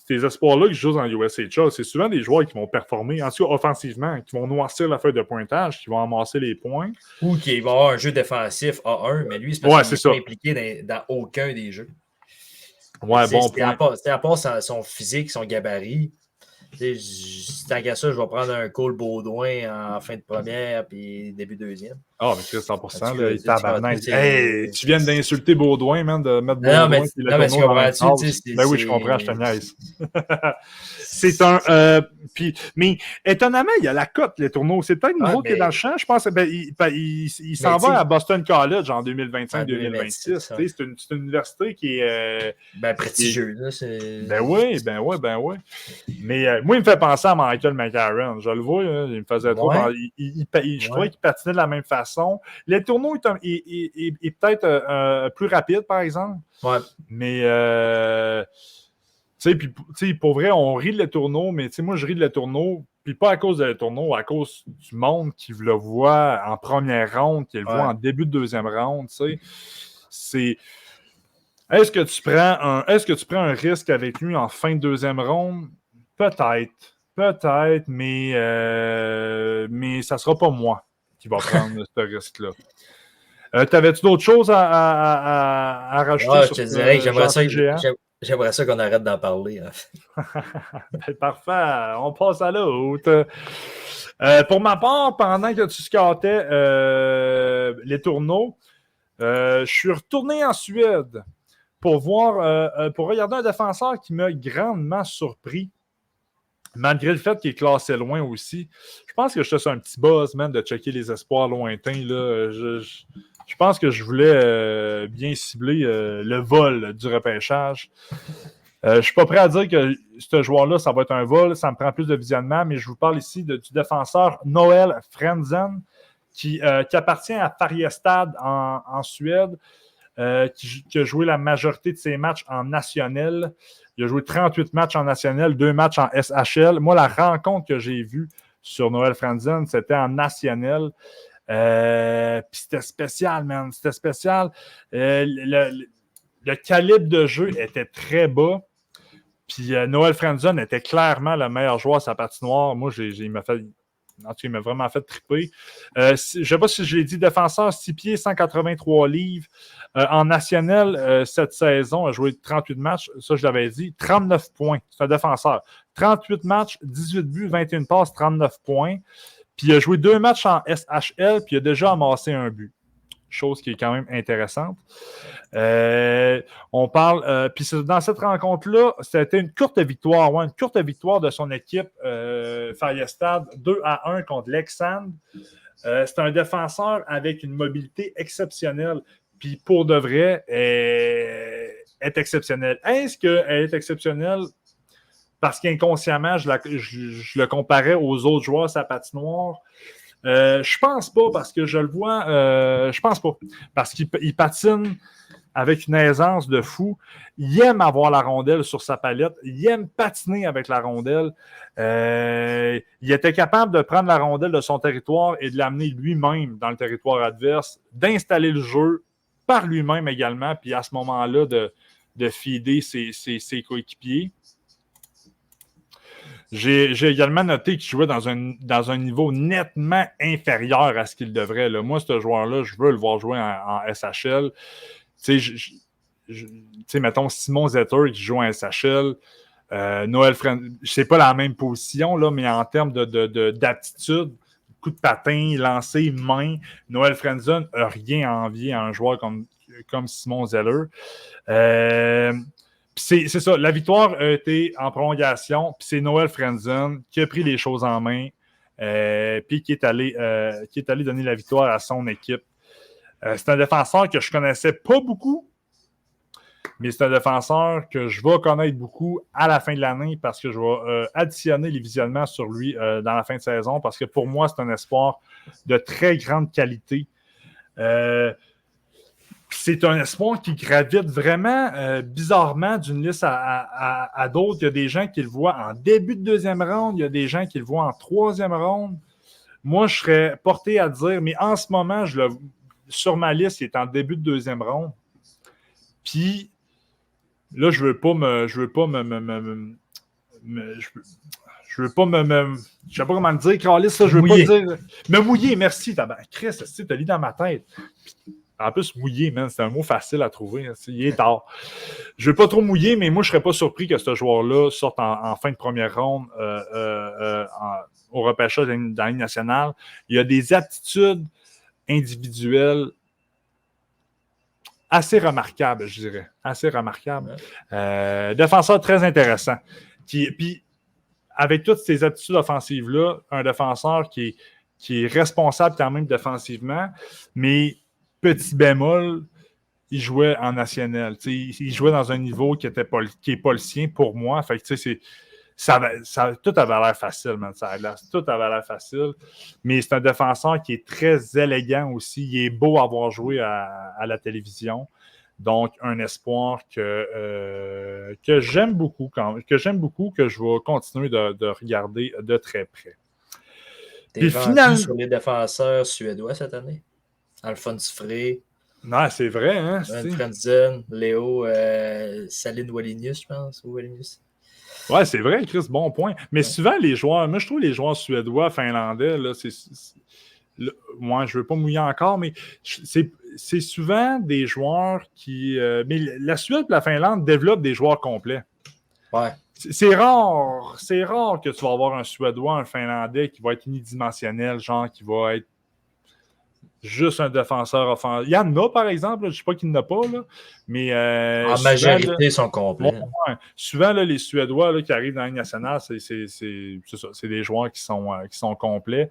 ces espoirs-là qui jouent dans USHL, c'est souvent des joueurs qui vont performer, en tout cas offensivement, qui vont noircir la feuille de pointage, qui vont amasser les points. Ou qui vont avoir un jeu défensif A1, mais lui, c'est parce qu'il n'est pas impliqué dans aucun des jeux. Ouais, bon point. À part son physique, son gabarit, tant qu'à ça, je vais prendre un Cole Baudouin en fin de première puis début deuxième. Ah, mais c'est 100%, là, il tabarnak. Hey, tu viens d'insulter Baudouin, man, de mettre Baudouin. Non, mais tu comprends. Ben oui, je comprends, je te niaise. C'est un... mais étonnamment, il y a la cote, les tourneaux. C'est peut-être nouveau qui est dans le champ. Je pense il s'en va à Boston College en 2025-2026. C'est une université qui est... prestigieuse. Ben oui. Mais moi, il me fait penser à Michael McCarron. Je le vois, il me faisait trop... Je trouvais qu'il patinait de la même façon. façon. Les tourneaux est peut-être plus rapide, par exemple. Ouais. Mais, pour vrai, on rit de Les Tourneaux, mais moi, je ris de Les Tourneaux, puis pas à cause de Les Tourneaux, à cause du monde qui le voit en première ronde, qui le voit en début de deuxième ronde, c'est... Est-ce que tu prends un risque avec lui en fin de deuxième ronde? Peut-être, mais ça sera pas moi qui va prendre ce risque-là. T'avais-tu d'autres choses à rajouter sur je te dirais que géant? j'aimerais ça qu'on arrête d'en parler. En fait. Ben, parfait, on passe à l'autre. Pour ma part, pendant que tu scoutais les tourneaux, je suis retourné en Suède pour regarder un défenseur qui m'a grandement surpris. Malgré le fait qu'il est classé loin aussi. Je pense que j'étais sur un petit buzz, man, de checker les espoirs lointains. Là. Je pense que je voulais bien cibler le vol du repêchage. Je ne suis pas prêt à dire que ce joueur-là, ça va être un vol. Ça me prend plus de visionnement, mais je vous parle ici du défenseur Noel Frentzen, qui appartient à Färjestad en Suède, qui a joué la majorité de ses matchs en national. Il a joué 38 matchs en national, 2 matchs en SHL. Moi, la rencontre que j'ai vue sur Noel Frentzen, c'était en national. Puis c'était spécial, man. C'était spécial. Le calibre de jeu était très bas. Puis Noel Frentzen était clairement le meilleur joueur à sa patinoire. Moi, il m'a vraiment fait triper. Je ne sais pas si je l'ai dit, défenseur 6 pieds, 183 livres. En national, cette saison, a joué 38 matchs. Ça, je l'avais dit. 39 points. C'est un défenseur. 38 matchs, 18 buts, 21 passes, 39 points. Puis il a joué 2 matchs en SHL, puis il a déjà amassé un but. Chose qui est quand même intéressante. On parle... puis dans cette rencontre-là, c'était une courte victoire. Une courte victoire de son équipe Färjestad, 2-1 contre Leksand. C'est un défenseur avec une mobilité exceptionnelle. Puis pour de vrai, est exceptionnelle. Est-ce qu'elle est exceptionnelle parce qu'inconsciemment, je le comparais aux autres joueurs à sa patinoire? Je pense pas parce que je le vois. Je pense pas. Parce qu'il patine avec une aisance de fou. Il aime avoir la rondelle sur sa palette. Il aime patiner avec la rondelle. Il était capable de prendre la rondelle de son territoire et de l'amener lui-même dans le territoire adverse, d'installer le jeu par lui-même également, puis à ce moment-là, de feeder ses coéquipiers. J'ai également noté qu'il jouait dans un niveau nettement inférieur à ce qu'il devrait. Là. Moi, ce joueur-là, je veux le voir jouer en SHL. Tu sais, mettons Simon Zetter qui joue en SHL. Noel Frentzen, c'est pas la même position, là, mais en termes d'aptitude, coup de patin, lancer, main, Noel Frentzen n'a rien à envier à un joueur comme Simon Zeller. C'est ça, la victoire a été en prolongation, puis c'est Noel Frentzen qui a pris les choses en main, puis qui est allé donner la victoire à son équipe. C'est un défenseur que je ne connaissais pas beaucoup, mais c'est un défenseur que je vais connaître beaucoup à la fin de l'année parce que je vais additionner les visionnements sur lui dans la fin de saison parce que pour moi, c'est un espoir de très grande qualité. C'est un espoir qui gravite vraiment bizarrement d'une liste à d'autres. Il y a des gens qui le voient en début de deuxième ronde, il y a des gens qui le voient en troisième ronde. Moi, je serais porté à dire, mais en ce moment, sur ma liste, il est en début de deuxième ronde. Puis là, je veux pas me. Je sais pas comment le dire, Carlis, ça, je veux pas dire. Me mouiller, merci. Chris, tu as lu dans ma tête. En plus, mouiller, man, c'est un mot facile à trouver. Hein, il est tard. Je ne veux pas trop mouiller, mais moi, je ne serais pas surpris que ce joueur-là sorte en fin de première ronde au repêchage dans la Ligue nationale. Il y a des aptitudes individuelles assez remarquables, je dirais. Assez remarquables. Défenseur très intéressant. Puis, avec toutes ces aptitudes offensives-là, un défenseur qui est responsable quand même défensivement, mais petit bémol, il jouait en national. Il jouait dans un niveau qui n'est pas le sien pour moi. Fait que, tout avait l'air facile, man, ça a glace. Tout avait l'air facile. Mais c'est un défenseur qui est très élégant aussi. Il est beau à avoir joué à la télévision. Donc, un espoir que j'aime beaucoup, que je vais continuer de regarder de très près. T'es vendu sur les défenseurs suédois cette année? Alphonse Frey. Non, c'est vrai, hein? Ben Frentzen, Léo, Saline Wallinius, je pense. Ou Wallinius. Ouais, c'est vrai, Chris, bon point. Mais souvent, les joueurs, moi, je trouve les joueurs suédois, finlandais, là, moi, je ne veux pas mouiller encore, mais c'est souvent des joueurs qui. Mais la Suède et la Finlande développent des joueurs complets. Ouais. C'est rare que tu vas avoir un Suédois, un Finlandais qui va être unidimensionnel, genre qui va être juste un défenseur offensif. Il y en a, par exemple, je ne sais pas qu'il n'y en a pas, là, mais... en majorité, ils sont complets. Souvent, là, les Suédois là, qui arrivent dans la Ligue nationale, c'est des joueurs qui sont complets.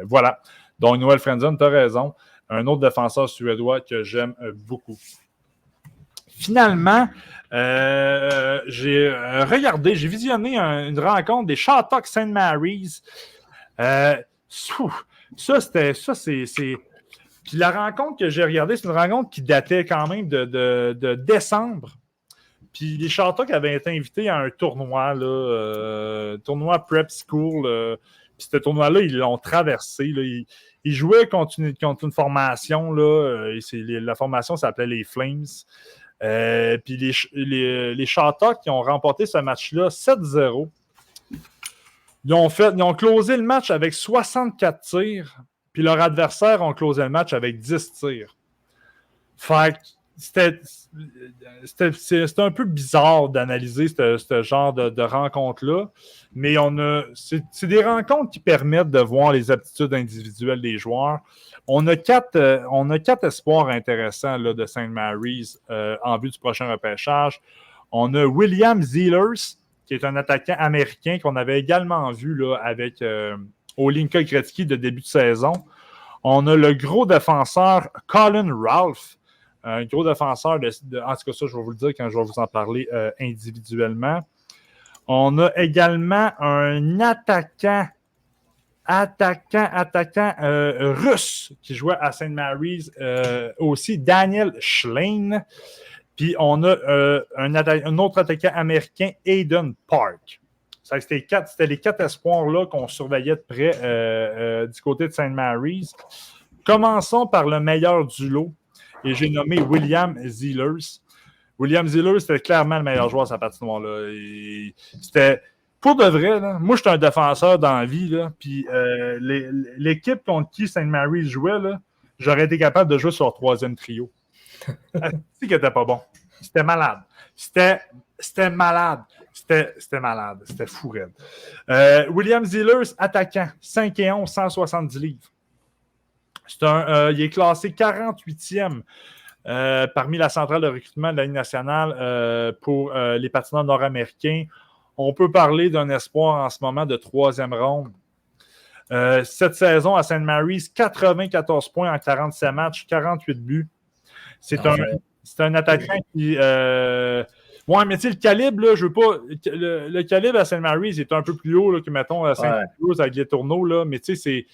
Voilà. Donc, Noël Frentzen, tu as raison. Un autre défenseur suédois que j'aime beaucoup. Finalement, j'ai visionné une rencontre des Shattuck St. Mary's. Puis la rencontre que j'ai regardée, c'est une rencontre qui datait quand même de décembre. Puis les Shattuck avaient été invités à un tournoi, tournoi Prep School. Puis ce tournoi-là, ils l'ont traversé. Là. Ils jouaient contre une formation. Là, la formation s'appelait les Flames. Puis les Shattuck qui ont remporté ce match-là 7-0. Ils ont closé le match avec 64 tirs, puis leurs adversaires ont closé le match avec 10 tirs. Fait que c'était un peu bizarre d'analyser ce genre de rencontre-là, mais c'est des rencontres qui permettent de voir les aptitudes individuelles des joueurs. On a quatre espoirs intéressants là, de St. Mary's en vue du prochain repêchage. On a William Zealers, qui est un attaquant américain qu'on avait également vu là, avec Olinka Gretzky de début de saison. On a le gros défenseur Colin Ralph, un gros défenseur en tout cas ça, je vais vous le dire quand je vais vous en parler individuellement. On a également un attaquant russe qui jouait à St. Mary's aussi, Daniel Schlein. Puis on a un autre attaquant américain, Hayden Park. C'était les 4 espoirs-là qu'on surveillait de près du côté de St. Mary's. Commençons par le meilleur du lot. Et j'ai nommé William Zealers. William Zealers, c'était clairement le meilleur joueur à sa patinoire. C'était pour de vrai. Là, moi, j'étais un défenseur dans la vie. Là, puis l'équipe contre qui St. Mary's jouait, là, j'aurais été capable de jouer sur le 3e trio. C'est qu'il n'était pas bon. C'était malade. C'était malade. C'était malade. C'était fou, raide. William Zealers, attaquant, 5'11", 170 livres. Il est classé 48e parmi la centrale de recrutement de la Ligue nationale pour les patineurs nord-américains. On peut parler d'un espoir en ce moment de 3e ronde. Cette saison à St. Mary's, 94 points en 47 matchs, 48 buts. C'est un attaquant qui... Ouais, mais tu sais, le calibre, là, je veux pas... Le calibre à St. Mary's est un peu plus haut là, que, mettons, à Saint-Louis avec les tourneaux, là, mais tu sais,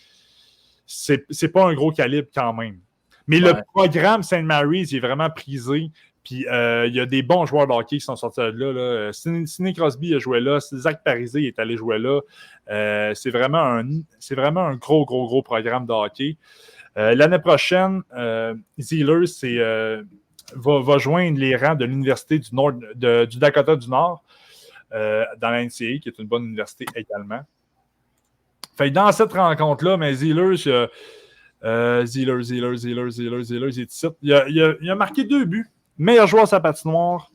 c'est pas un gros calibre quand même. Mais le programme St. Mary's il est vraiment prisé. Puis il y a des bons joueurs de hockey qui sont sortis de là. Sidney Crosby a joué là. Zach Parise est allé jouer là. C'est vraiment un gros programme de hockey. L'année prochaine, Zealers va joindre les rangs de l'Université du Dakota du Nord dans la NCAA, qui est une bonne université également. Fait que dans cette rencontre-là, mais Zealers, il a marqué 2 buts. Meilleur joueur à sa patinoire.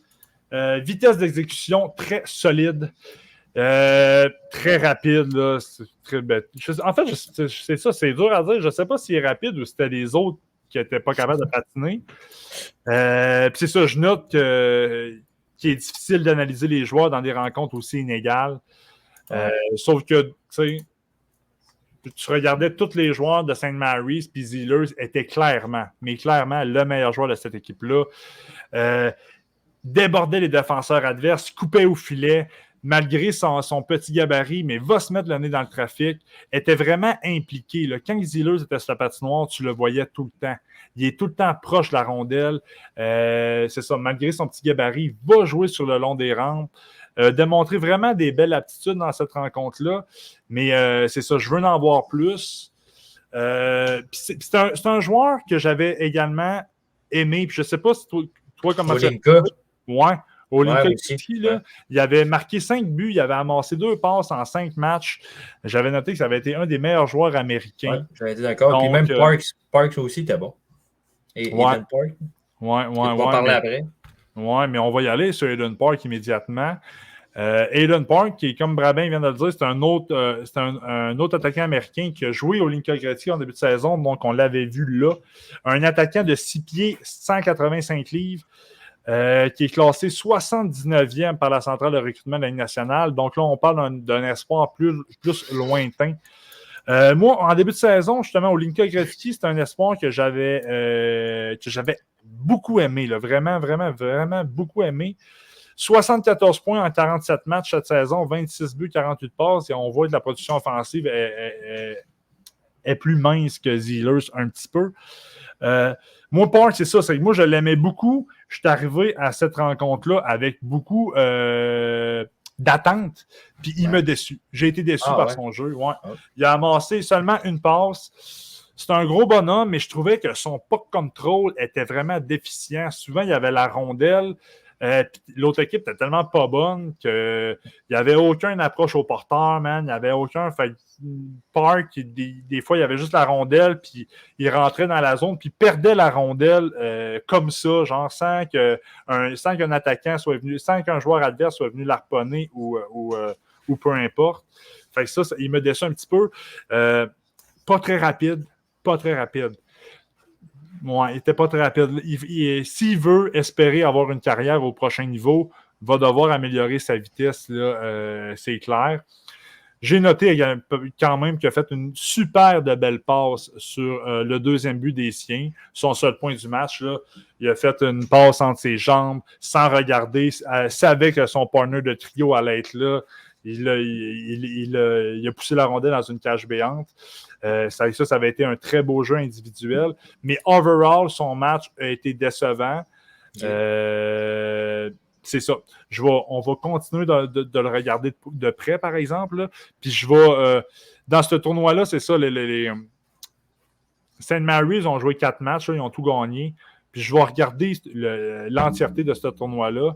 Vitesse d'exécution très solide. Très rapide. Là, en fait, c'est ça, c'est dur à dire. Je ne sais pas s'il est rapide ou si c'était les autres qui n'étaient pas capables de patiner. Puis c'est ça, je note qu'il est difficile d'analyser les joueurs dans des rencontres aussi inégales. Sauf que, tu sais, tu regardais tous les joueurs de St. Mary's, puis Zealers était clairement le meilleur joueur de cette équipe-là. débordait les défenseurs adverses, coupait au filet, malgré son petit gabarit, mais va se mettre le nez dans le trafic, était vraiment impliqué. Là. Quand Zillers était sur la patinoire, tu le voyais tout le temps. Il est tout le temps proche de la rondelle. C'est ça, malgré son petit gabarit, il va jouer sur le long des rampes. Démontrer vraiment des belles aptitudes dans cette rencontre-là. Mais c'est ça, je veux en voir plus. C'est un joueur que j'avais également aimé. Puis je ne sais pas si toi comment Olinka. Ouais. Olinka, ouais. Il avait marqué 5 buts, il avait amassé 2 passes en 5 matchs. J'avais noté que ça avait été un des meilleurs joueurs américains. Ouais, j'avais été d'accord. Donc, puis même Parks aussi était bon. Et Aiden Park. On va parler après. Oui, mais on va y aller sur Aiden Park immédiatement. Aiden Park, qui, comme Brabin vient de le dire, c'est un autre attaquant américain qui a joué au Lincoln Gretzky en début de saison, donc on l'avait vu là. Un attaquant de 6 pieds, 185 livres, qui est classé 79e par la centrale de recrutement de la Ligue nationale. Donc là, on parle d'un espoir plus lointain. Moi, en début de saison, justement, au Lincoln Gretzky, c'est un espoir que j'avais beaucoup aimé, là, vraiment, vraiment, vraiment beaucoup aimé. 74 points en 47 matchs cette saison, 26 buts, 48 passes, et on voit que la production offensive est plus mince que Zillers un petit peu. Moi, Park, c'est ça. Moi, je l'aimais beaucoup. Je suis arrivé à cette rencontre-là avec beaucoup d'attente, puis il m'a déçu. J'ai été déçu par son jeu. Ouais. Il a amassé seulement une passe. C'est un gros bonhomme, mais je trouvais que son puck control était vraiment déficient. Souvent, il y avait la rondelle. L'autre équipe était tellement pas bonne qu'il n'y avait aucune approche au porteur, man. Il n'y avait aucun. Fait, Park, des fois, il y avait juste la rondelle, puis il rentrait dans la zone, puis il perdait la rondelle comme ça, genre sans qu'un attaquant soit venu, sans qu'un joueur adverse soit venu l'harponner ou peu importe. Fait que ça, il me déçoit un petit peu. Pas très rapide. Ouais, il n'était pas très rapide. S'il veut espérer avoir une carrière au prochain niveau, il va devoir améliorer sa vitesse, là, c'est clair. J'ai noté quand même qu'il a fait une super de belle passe sur le deuxième but des siens, son seul point du match. Là. Il a fait une passe entre ses jambes, sans regarder, savait que son partner de trio allait être là. Il a poussé la rondelle dans une cage béante. Ça avait été un très beau jeu individuel. Mais overall, son match a été décevant. C'est ça. On va continuer de le regarder de près, par exemple. Là. Puis je vais... dans ce tournoi-là, c'est ça, les St. Mary's ont joué 4 matchs. Là, ils ont tout gagné. Puis je vais regarder l'entièreté de ce tournoi-là.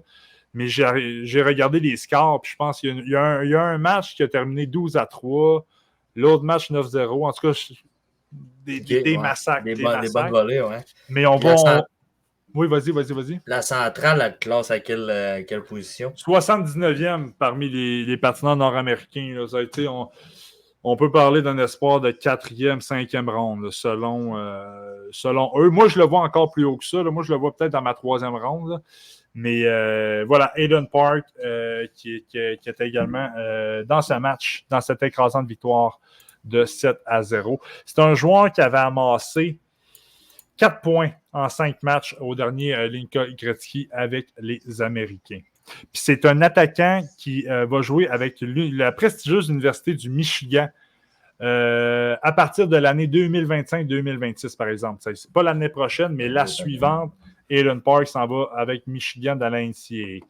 Mais j'ai regardé les scores, puis je pense qu'il y a un match qui a terminé 12-3, l'autre match 9-0. En tout cas, des massacres. Des bonnes volées, ouais. Mais oui, vas-y. La centrale, elle classe à quelle position? 79e parmi les patineurs nord-américains. Là. Ça a été, on peut parler d'un espoir de 4e, 5e ronde, là, selon eux. Moi, je le vois encore plus haut que ça. Là. Moi, je le vois peut-être dans ma 3e ronde. Là. Mais voilà, Aiden Park qui était également dans ce match, dans cette écrasante victoire de 7-0. C'est un joueur qui avait amassé 4 points en 5 matchs au dernier Lincoln Gretzky avec les Américains. Puis c'est un attaquant qui va jouer avec la prestigieuse Université du Michigan à partir de l'année 2025-2026, par exemple. C'est pas l'année prochaine, mais la suivante. Aiden Park s'en va avec Michigan dans la NCAA.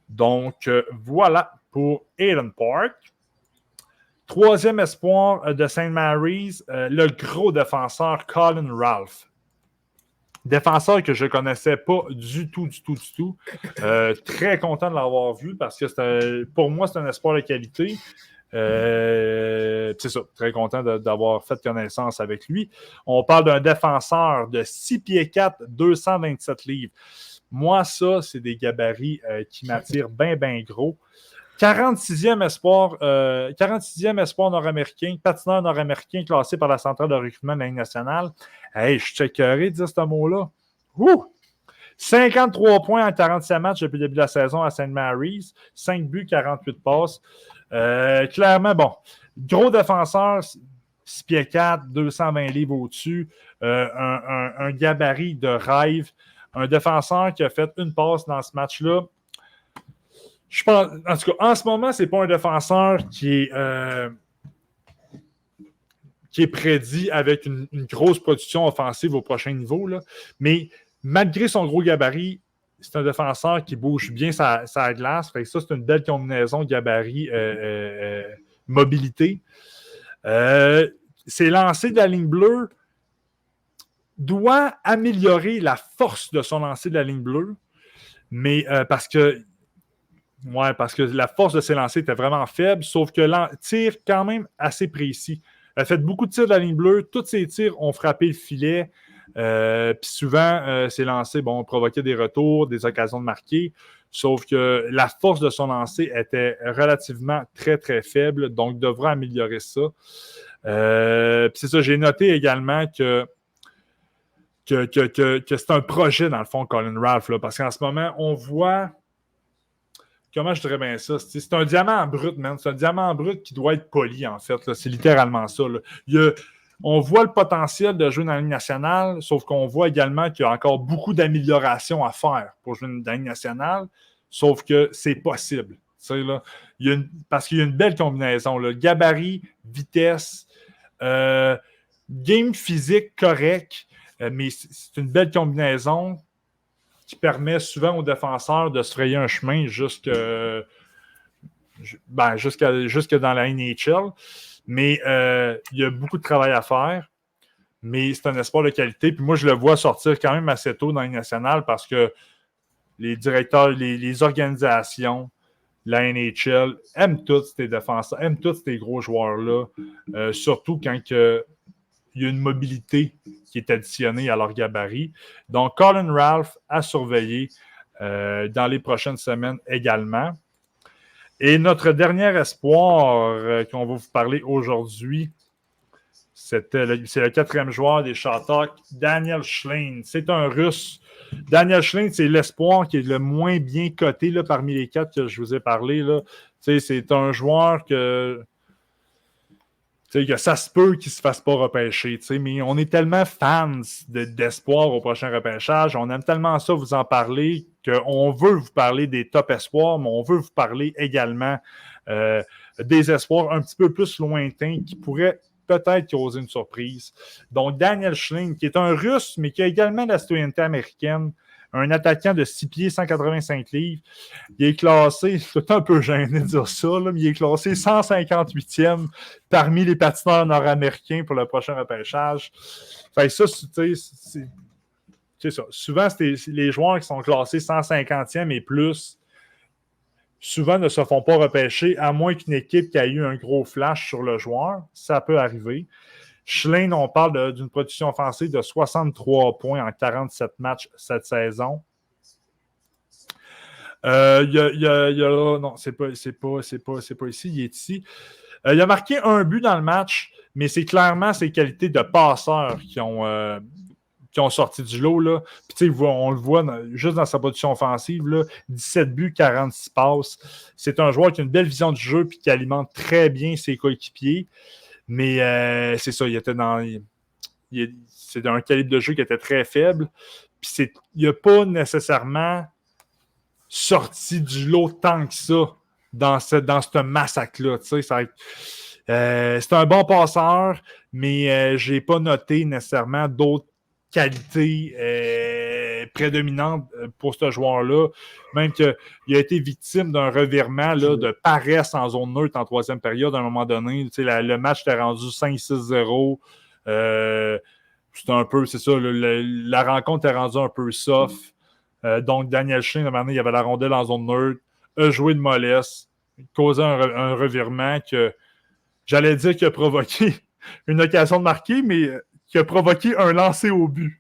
Donc, voilà pour Aiden Park. 3e espoir de St. Mary's, le gros défenseur Colin Ralph. Défenseur que je ne connaissais pas du tout. Très content de l'avoir vu parce que pour moi, c'est un espoir de qualité. C'est ça, très content d'avoir fait connaissance avec lui. On parle d'un défenseur de 6 pieds 4, 227 livres. Moi, ça, c'est des gabarits qui m'attirent bien gros. 46e espoir nord-américain, patineur nord-américain classé par la centrale de recrutement de la Ligue nationale. Hey, je suis checkeré de dire ce mot-là. 53 points en 47 matchs depuis le début de la saison à St. Mary's, 5 buts, 48 passes. Clairement, bon, gros défenseur, 6 pieds 4, 220 livres au-dessus, un gabarit de rêve. un défenseur qui a fait une passe dans ce match-là. Je pense, en tout cas, en ce moment, c'est pas un défenseur qui est prédit avec une grosse production offensive au prochain niveau, là. Mais malgré son gros gabarit, c'est un défenseur qui bouge bien sa glace. Fait que ça, c'est une belle combinaison gabarit-mobilité. Ses lancers de la ligne bleue doit améliorer la force de son lancer de la ligne bleue, mais parce que la force de ses lancers était vraiment faible, sauf que tire quand même assez précis. Elle a fait beaucoup de tirs de la ligne bleue. Tous ses tirs ont frappé le filet. Puis souvent, ses lancers provoquaient des retours, des occasions de marquer. Sauf que la force de son lancer était relativement très, très faible. Donc, il devra améliorer ça. Puis c'est ça, j'ai noté également que c'est un projet, dans le fond, Colin Ralph. Là, parce qu'en ce moment, on voit... Comment je dirais bien ça? C'est un diamant brut, man. C'est un diamant brut qui doit être poli, en fait. Là. C'est littéralement ça. Là. On voit le potentiel de jouer dans la Ligue nationale, sauf qu'on voit également qu'il y a encore beaucoup d'améliorations à faire pour jouer dans la Ligue nationale, sauf que c'est possible. Là, parce qu'il y a une belle combinaison. Là. Gabarit, vitesse, game physique correct, mais c'est une belle combinaison qui permet souvent aux défenseurs de se frayer un chemin jusque dans la NHL. Mais il y a beaucoup de travail à faire. Mais c'est un espoir de qualité. Puis moi, je le vois sortir quand même assez tôt dans la Ligue nationale parce que les directeurs, les organisations, la NHL aiment tous ces défenseurs, aiment tous ces gros joueurs-là. Surtout quand il y a une mobilité qui est additionnée à leur gabarit. Donc, Colin Ralph à surveiller dans les prochaines semaines également. Et notre dernier espoir qu'on va vous parler aujourd'hui, c'est le 4e joueur des Shattuck, Daniel Schlein. C'est un Russe. Daniel Schlein, c'est l'espoir qui est le moins bien coté là, parmi les 4 que je vous ai parlé. Là. C'est un joueur que ça se peut qu'il ne se fasse pas repêcher, mais on est tellement fans d'espoir au prochain repêchage, on aime tellement ça vous en parler qu'on veut vous parler des top espoirs, mais on veut vous parler également des espoirs un petit peu plus lointains qui pourraient peut-être causer une surprise. Donc, Daniel Schlein, qui est un Russe, mais qui a également la citoyenneté américaine, un attaquant de 6 pieds, 185 livres. Il est classé, c'est un peu gêné de dire ça, là, mais il est classé 158e parmi les patineurs nord-américains pour le prochain repêchage. Fait que ça, c'est ça. Souvent, c'est les joueurs qui sont classés 150e et plus, souvent ne se font pas repêcher, à moins qu'une équipe qui a eu un gros flash sur le joueur. Ça peut arriver. Schlein, on parle d'une production offensive de 63 points en 47 matchs cette saison. Non, c'est pas ici, il est ici. Il a marqué un but dans le match, mais c'est clairement ses qualités de passeur qui ont sorti du lot. Là. Puis, on le voit juste dans sa production offensive, là, 17 buts, 46 passes. C'est un joueur qui a une belle vision du jeu et qui alimente très bien ses coéquipiers. Mais c'est ça, c'est un calibre de jeu qui était très faible. Puis il n'a pas nécessairement sorti du lot tant que ça dans ce massacre-là. C'est un bon passeur, mais je n'ai pas noté nécessairement d'autres qualités prédominantes pour ce joueur-là. Même qu'il a été victime d'un revirement là, de paresse en zone neutre en 3e période à un moment donné. Le match était rendu 5-6-0. C'était un peu, c'est ça, la rencontre est rendue un peu soft. Donc, Daniel Schlein, à un moment donné, il avait la rondelle en zone neutre, a joué de mollesse, causé un revirement que j'allais dire qu'il a provoqué une occasion de marquer, mais qui a provoqué un lancer au but.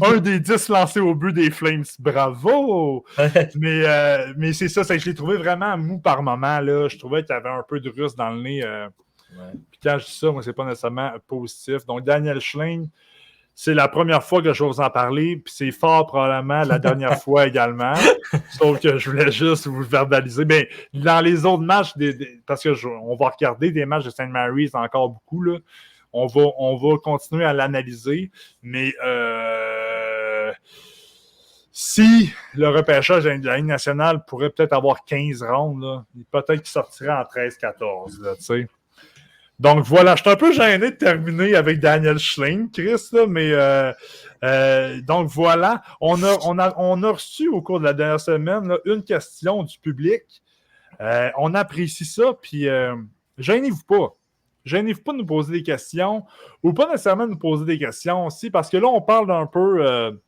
Un des 10 lancés au but des Flames. Bravo! Mais c'est ça, je l'ai trouvé vraiment mou par moment. Là. Je trouvais qu'il y avait un peu de russe dans le nez. Puis quand je dis ça, moi, c'est pas nécessairement positif. Donc, Daniel Schlein, c'est la première fois que je vais vous en parler, puis c'est fort probablement la dernière fois également. Sauf que je voulais juste vous verbaliser. Mais dans les autres matchs, parce qu'on va regarder des matchs de St. Mary's encore beaucoup, là. On va continuer à l'analyser, mais Si le repêchage de la Ligue nationale pourrait peut-être avoir 15 rounds, là, peut-être qu'il sortirait en 13-14. Là, tu sais. Donc voilà, je suis un peu gêné de terminer avec Daniel Schling, Chris, là, mais donc voilà, on a reçu au cours de la dernière semaine là, une question du public. On apprécie ça, puis gênez-vous pas. Gênez-vous pas de nous poser des questions, ou pas nécessairement de nous poser des questions aussi, parce que là, on parle d'un peu...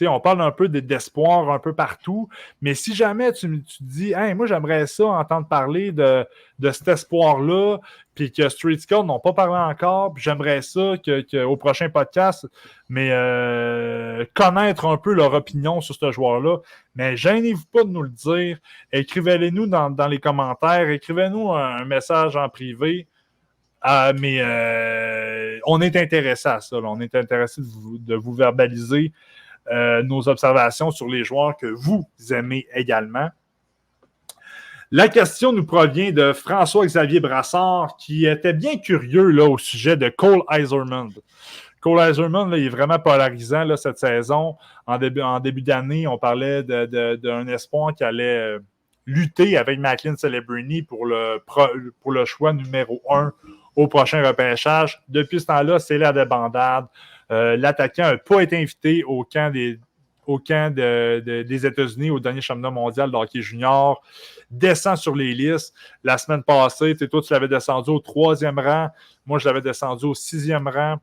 on parle un peu d'espoir un peu partout, mais si jamais tu te dis hey, moi j'aimerais ça entendre parler de cet espoir-là, puis que Street Scout n'ont pas parlé encore, puis j'aimerais ça au prochain podcast, mais connaître un peu leur opinion sur ce joueur-là, mais gênez-vous pas de nous le dire, écrivez-les-nous dans les commentaires, écrivez-nous un message en privé. Mais on est intéressé à ça, là. On est intéressé de vous verbaliser nos observations sur les joueurs que vous aimez également. La question nous provient de François-Xavier Brassard, qui était bien curieux là, au sujet de Cole Eiserman. Cole Eiserman, là, il est vraiment polarisant là, cette saison. En début d'année, on parlait d'un espoir qui allait lutter avec Macklin Celebrini pour le choix numéro 1 au prochain repêchage. Depuis ce temps-là, c'est la débandade. L'attaquant n'a pas été invité au camp des États-Unis, au dernier championnat mondial de hockey junior. Descend sur les listes. La semaine passée, toi, tu l'avais descendu au 3e rang. Moi, je l'avais descendu au 6e rang.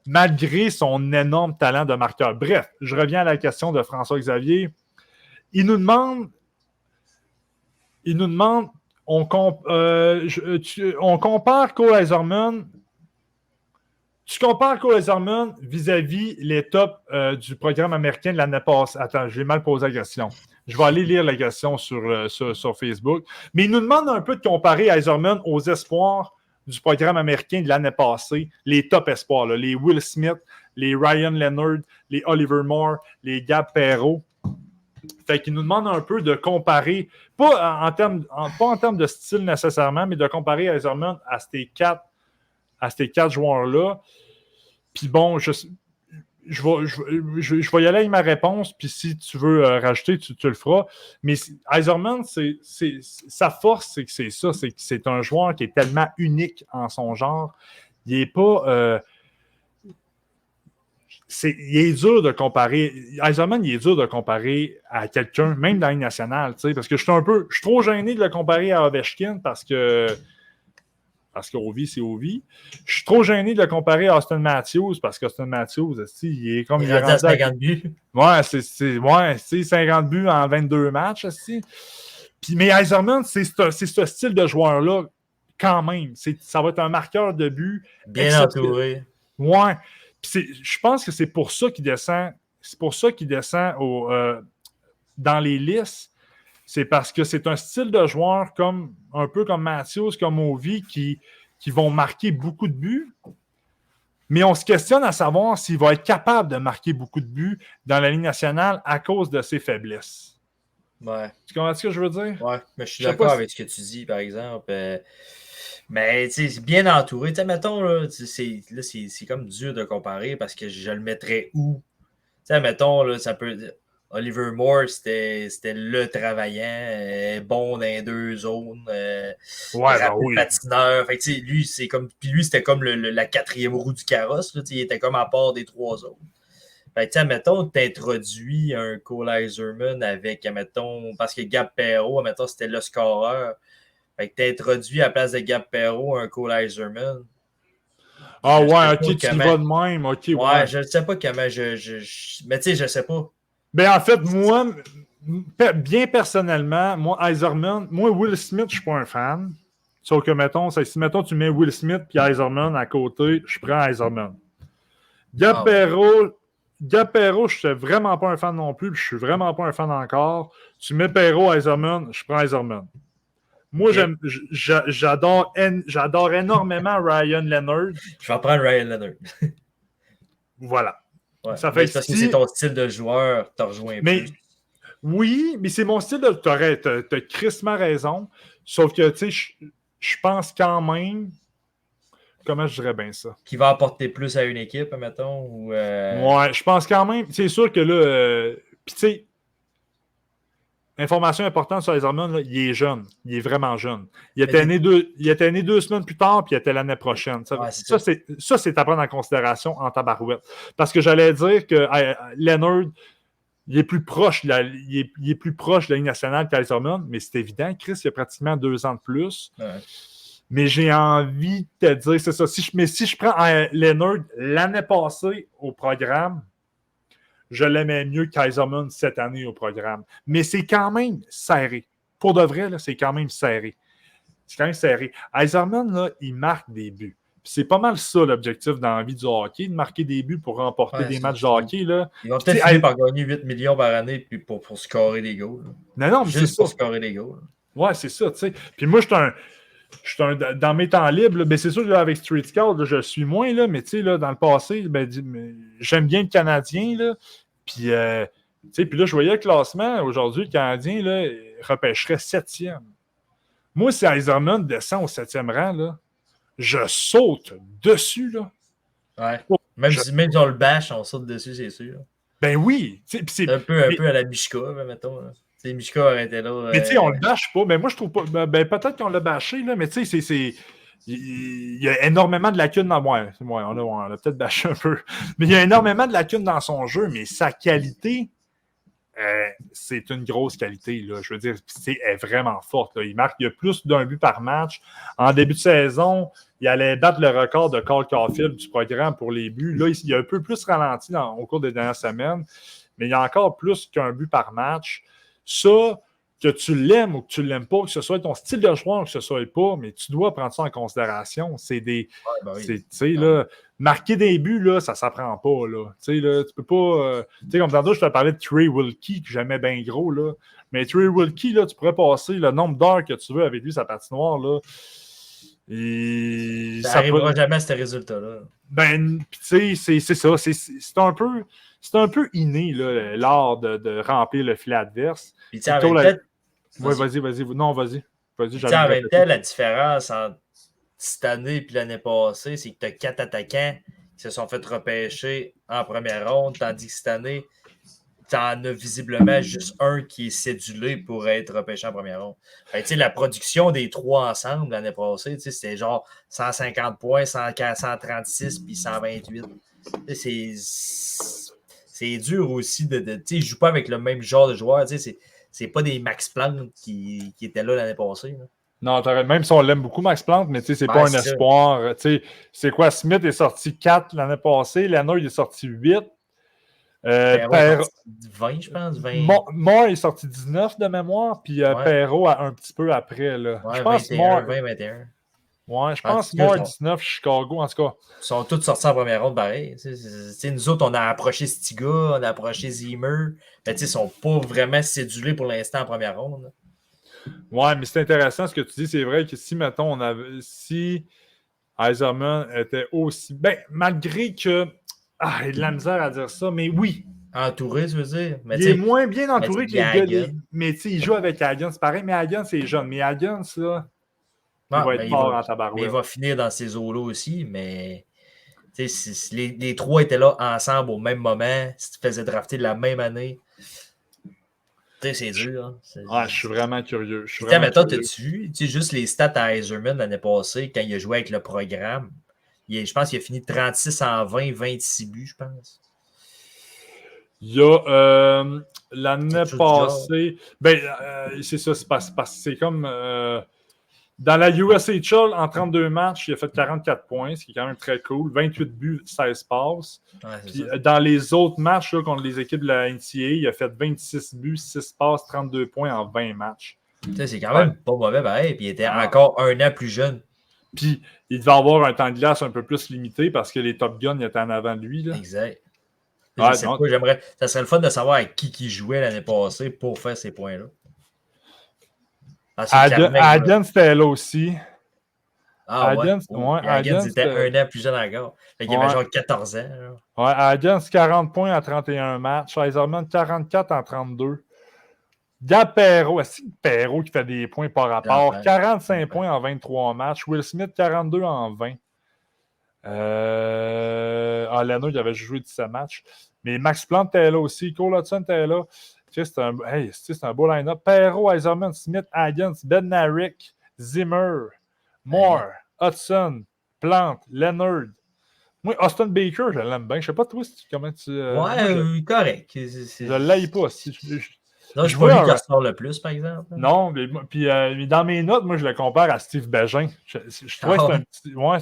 Malgré son énorme talent de marqueur. Bref, je reviens à la question de François-Xavier. Il nous demande on compare Cole Eiserman. Tu compares Cole Eiserman vis-à-vis les tops du programme américain de l'année passée. Attends, j'ai mal posé la question. Je vais aller lire la question sur Facebook. Mais il nous demande un peu de comparer Eiserman aux espoirs du programme américain de l'année passée, les top espoirs, là, les Will Smith, les Ryan Leonard, les Oliver Moore, les Gab Perreault. Fait qu'il nous demande un peu de comparer, pas en termes de style nécessairement, mais de comparer Eiserman à ces quatre joueurs-là. Puis bon, je vais y aller avec ma réponse, puis si tu veux rajouter, tu le feras. Mais Eiserman, sa force, c'est que c'est ça, c'est que c'est un joueur qui est tellement unique en son genre. Il n'est pas... il est dur de comparer. Eiserman, il est dur de comparer à quelqu'un, même dans la Ligue nationale, parce que je suis trop gêné de le comparer à Ovechkin parce qu'Ovi, c'est Ovi. Je suis trop gêné de le comparer à Austin Matthews parce qu'Austin Matthews, il est comme... Il a 50 buts. Ouais, c'est 50 buts en 22 matchs. Mais Eiserman, c'est ce style de joueur-là quand même. Ça va être un marqueur de but. Bien entouré. Ouais. Je pense que c'est pour ça qu'il descend. C'est pour ça qu'il descend dans les listes. C'est parce que c'est un style de joueur un peu comme Matthews, comme Ovi, qui vont marquer beaucoup de buts. Mais on se questionne à savoir s'il va être capable de marquer beaucoup de buts dans la Ligue nationale à cause de ses faiblesses. Ouais. Tu comprends ce que je veux dire? Ouais, mais je suis d'accord avec ce que tu dis, par exemple. Mais tu sais, c'est bien entouré. Tu sais, mettons, là, c'est comme dur de comparer parce que je le mettrais où? Tu sais, mettons, là, ça peut... Oliver Moore, c'était le travaillant, bon dans les deux zones, patineur. Fait que, lui, c'était comme la 4e roue du carrosse. Là, il était comme à part des 3 autres. Fait que, mettons, tu introduis un Cole Eiserman avec, mettons, parce que Gab Perreault, mettons, c'était le scoreur. Fait que tu introduis à la place de Gab Perreault un Cole Eiserman. Ah ouais, ok, tu y vas de même. Okay, ouais, je ne sais pas comment mais tu sais, je sais pas. Ben en fait, moi, bien personnellement, moi, Will Smith, je suis pas un fan. Sauf que, si tu mets Will Smith et Eiserman à côté, je prends Eiserman. Gab Perreault, je suis vraiment pas un fan non plus, puis je suis vraiment pas un fan encore. Tu mets Perreault, Eiserman, je prends Eiserman. Moi, j'adore énormément Ryan Leonard. Je vais prendre Ryan Leonard. Voilà. Ouais, ça fait parce que c'est ton style de joueur, t'as rejoint plus. Oui, mais c'est mon style de... T'as crissement raison. Sauf que, tu sais, je pense quand même comment je dirais bien ça? Qui va apporter plus à une équipe, mettons? Ou, Ouais, je pense quand même. C'est sûr que là. Puis tu sais, information importante sur Eiserman, là, il est jeune. Il est vraiment jeune. Il était né 2 semaines plus tard, puis il était l'année prochaine. Ça, c'est à prendre en considération en tabarouette. Parce que j'allais dire que Leonard, il est plus proche de la Ligue nationale qu'Eiserman, mais c'est évident, Chris, il a pratiquement 2 ans de plus. Ouais. Mais j'ai envie de te dire, c'est ça. Si je prends Leonard l'année passée au programme, je l'aimais mieux qu'Eiserman cette année au programme. Mais c'est quand même serré. Pour de vrai, là, c'est quand même serré. C'est quand même serré. Eiserman, là, il marque des buts. Puis c'est pas mal ça l'objectif dans la vie du hockey, de marquer des buts pour remporter des matchs de hockey. Là. Ils vont peut-être finir par gagner 8 millions par année puis pour scorer des goals. Non, mais juste pour scorer des goals. Ouais, c'est ça, tu sais. Puis moi, dans mes temps libres, là, ben c'est sûr qu'avec Street Scout, là, je suis moins, là, mais tu sais, là, dans le passé, ben, j'aime bien le Canadien. Là, puis, là, je voyais le classement. Aujourd'hui, le Canadien là, repêcherait 7e. Moi, si Eiserman descend au 7e rang, là, je saute dessus. Là. Ouais. Même si on le bâche, on saute dessus, c'est sûr. Ben oui. C'est un peu à la Mishka, mettons. Là. Mishka aurait été là. Mais tu sais, on le bâche pas. Mais moi, je trouve pas. Ben, peut-être qu'on l'a bâché, là, mais tu sais, il y a énormément de lacunes dans. Ouais, on l'a peut-être bâché un peu. Mais il y a énormément de lacunes dans son jeu, mais sa qualité, c'est une grosse qualité. Là. Je veux dire, elle est vraiment forte. Là. Il y a plus d'un but par match. En début de saison, il allait battre le record de Cole Caulfield du programme pour les buts. Là, il a un peu plus ralenti au cours des dernières semaines, mais il y a encore plus qu'un but par match. Ça, que tu l'aimes ou que tu ne l'aimes pas, que ce soit ton style de joueur ou que ce soit pas, mais tu dois prendre ça en considération. C'est des. Là, marquer des buts, là, ça ne s'apprend pas. Là. Là, tu peux pas. Comme tantôt, je te parlais de Trey Wilkie, que j'aimais bien gros. Là. Mais Trey Wilkie, là, tu pourrais passer le nombre d'heures que tu veux avec lui, sa patinoire. Là, et ça n'arrivera jamais à ce résultat-là. Ben, tu sais, c'est ça. C'est un peu inné, là, l'art de remplir le filet adverse. Puis, Oui, vas-y. Non, vas-y. En même temps, la différence entre cette année et l'année passée, c'est que tu as 4 attaquants qui se sont fait repêcher en première ronde, tandis que cette année, tu en as visiblement juste un qui est cédulé pour être repêché en première ronde. La production des 3 ensemble l'année passée, c'était genre 150 points, 136 puis 128. C'est dur aussi de ils ne jouent pas avec le même genre de joueurs. C'est pas des Max Planck qui étaient là l'année passée. Là. Non, même si on l'aime beaucoup, Max Plante, mais c'est pas un espoir. C'est quoi? Smith est sorti 4 l'année passée, Leonard est sorti 8. 20, je pense. 20. Moore est sorti 19 de mémoire, puis Perrault un petit peu après. Là. Ouais, je pense 21, 20-21. Ouais, je pense Moore 19, Chicago, en tout cas. Ils sont tous sortis en première ronde, pareil. Nous autres, on a approché Stiga, on a approché Zimmer. Mais ils ne sont pas vraiment cédulés pour l'instant en première ronde. Ouais, mais c'est intéressant ce que tu dis. C'est vrai que si, mettons, si Eiserman était aussi. Ben, malgré que. Il y a de la misère à dire ça, mais oui. Entouré, je veux dire. Mais il est moins bien entouré que les gars. Mais il joue avec Hagen, c'est pareil, mais Hagen, c'est jeune. Mais Hagen, ça. Il va être fort en tabarouette. Mais il va finir dans ces eaux-là aussi, mais. Si les 3 étaient là ensemble au même moment, si tu faisais drafter de la même année. C'est dur. Hein. Je suis vraiment curieux. Maintenant, t'as-tu vu juste les stats à Eiserman l'année passée, quand il a joué avec le programme? Je pense qu'il a fini 36 en 20, 26 buts, je pense. Il y a l'année passée. C'est ça, c'est comme. Dans la USHL, en 32 matchs, il a fait 44 points, ce qui est quand même très cool. 28 buts, 16 passes. Puis, dans les autres matchs là, contre les équipes de la NCAA, il a fait 26 buts, 6 passes, 32 points en 20 matchs. C'est quand même pas mauvais, pareil. Puis il était encore un an plus jeune. Puis il devait avoir un temps de glace un peu plus limité parce que les Top Guns étaient en avant de lui. Là. Exact. Ça serait le fun de savoir avec qui jouait l'année passée pour faire ces points-là. Hagen, c'était là aussi. Hagen était un an plus jeune encore. Il avait genre 14 ans. Ouais, Hagen, 40 points en 31 matchs. Eiserman, 44 en 32. Gab Perrault, c'est Perrault qui fait des points par rapport. 45 points en 23 matchs. Will Smith, 42 en 20. Leonard, il avait joué 17 matchs. Mais Max Plante était là aussi. Cole Hudson était là. C'est un beau line-up. Perreault, Eiserman, Smith, Higgins, Bednarik, Zimmer, Moore, Hudson, Plante, Leonard. Moi, Austin Baker, je l'aime bien. Je sais pas, toi, comment tu. Correct. Je l'aille pas. Non, je vois lui qui ressort le plus, par exemple. Non, mais dans mes notes, moi, je le compare à Steve Bégin. Je trouvais que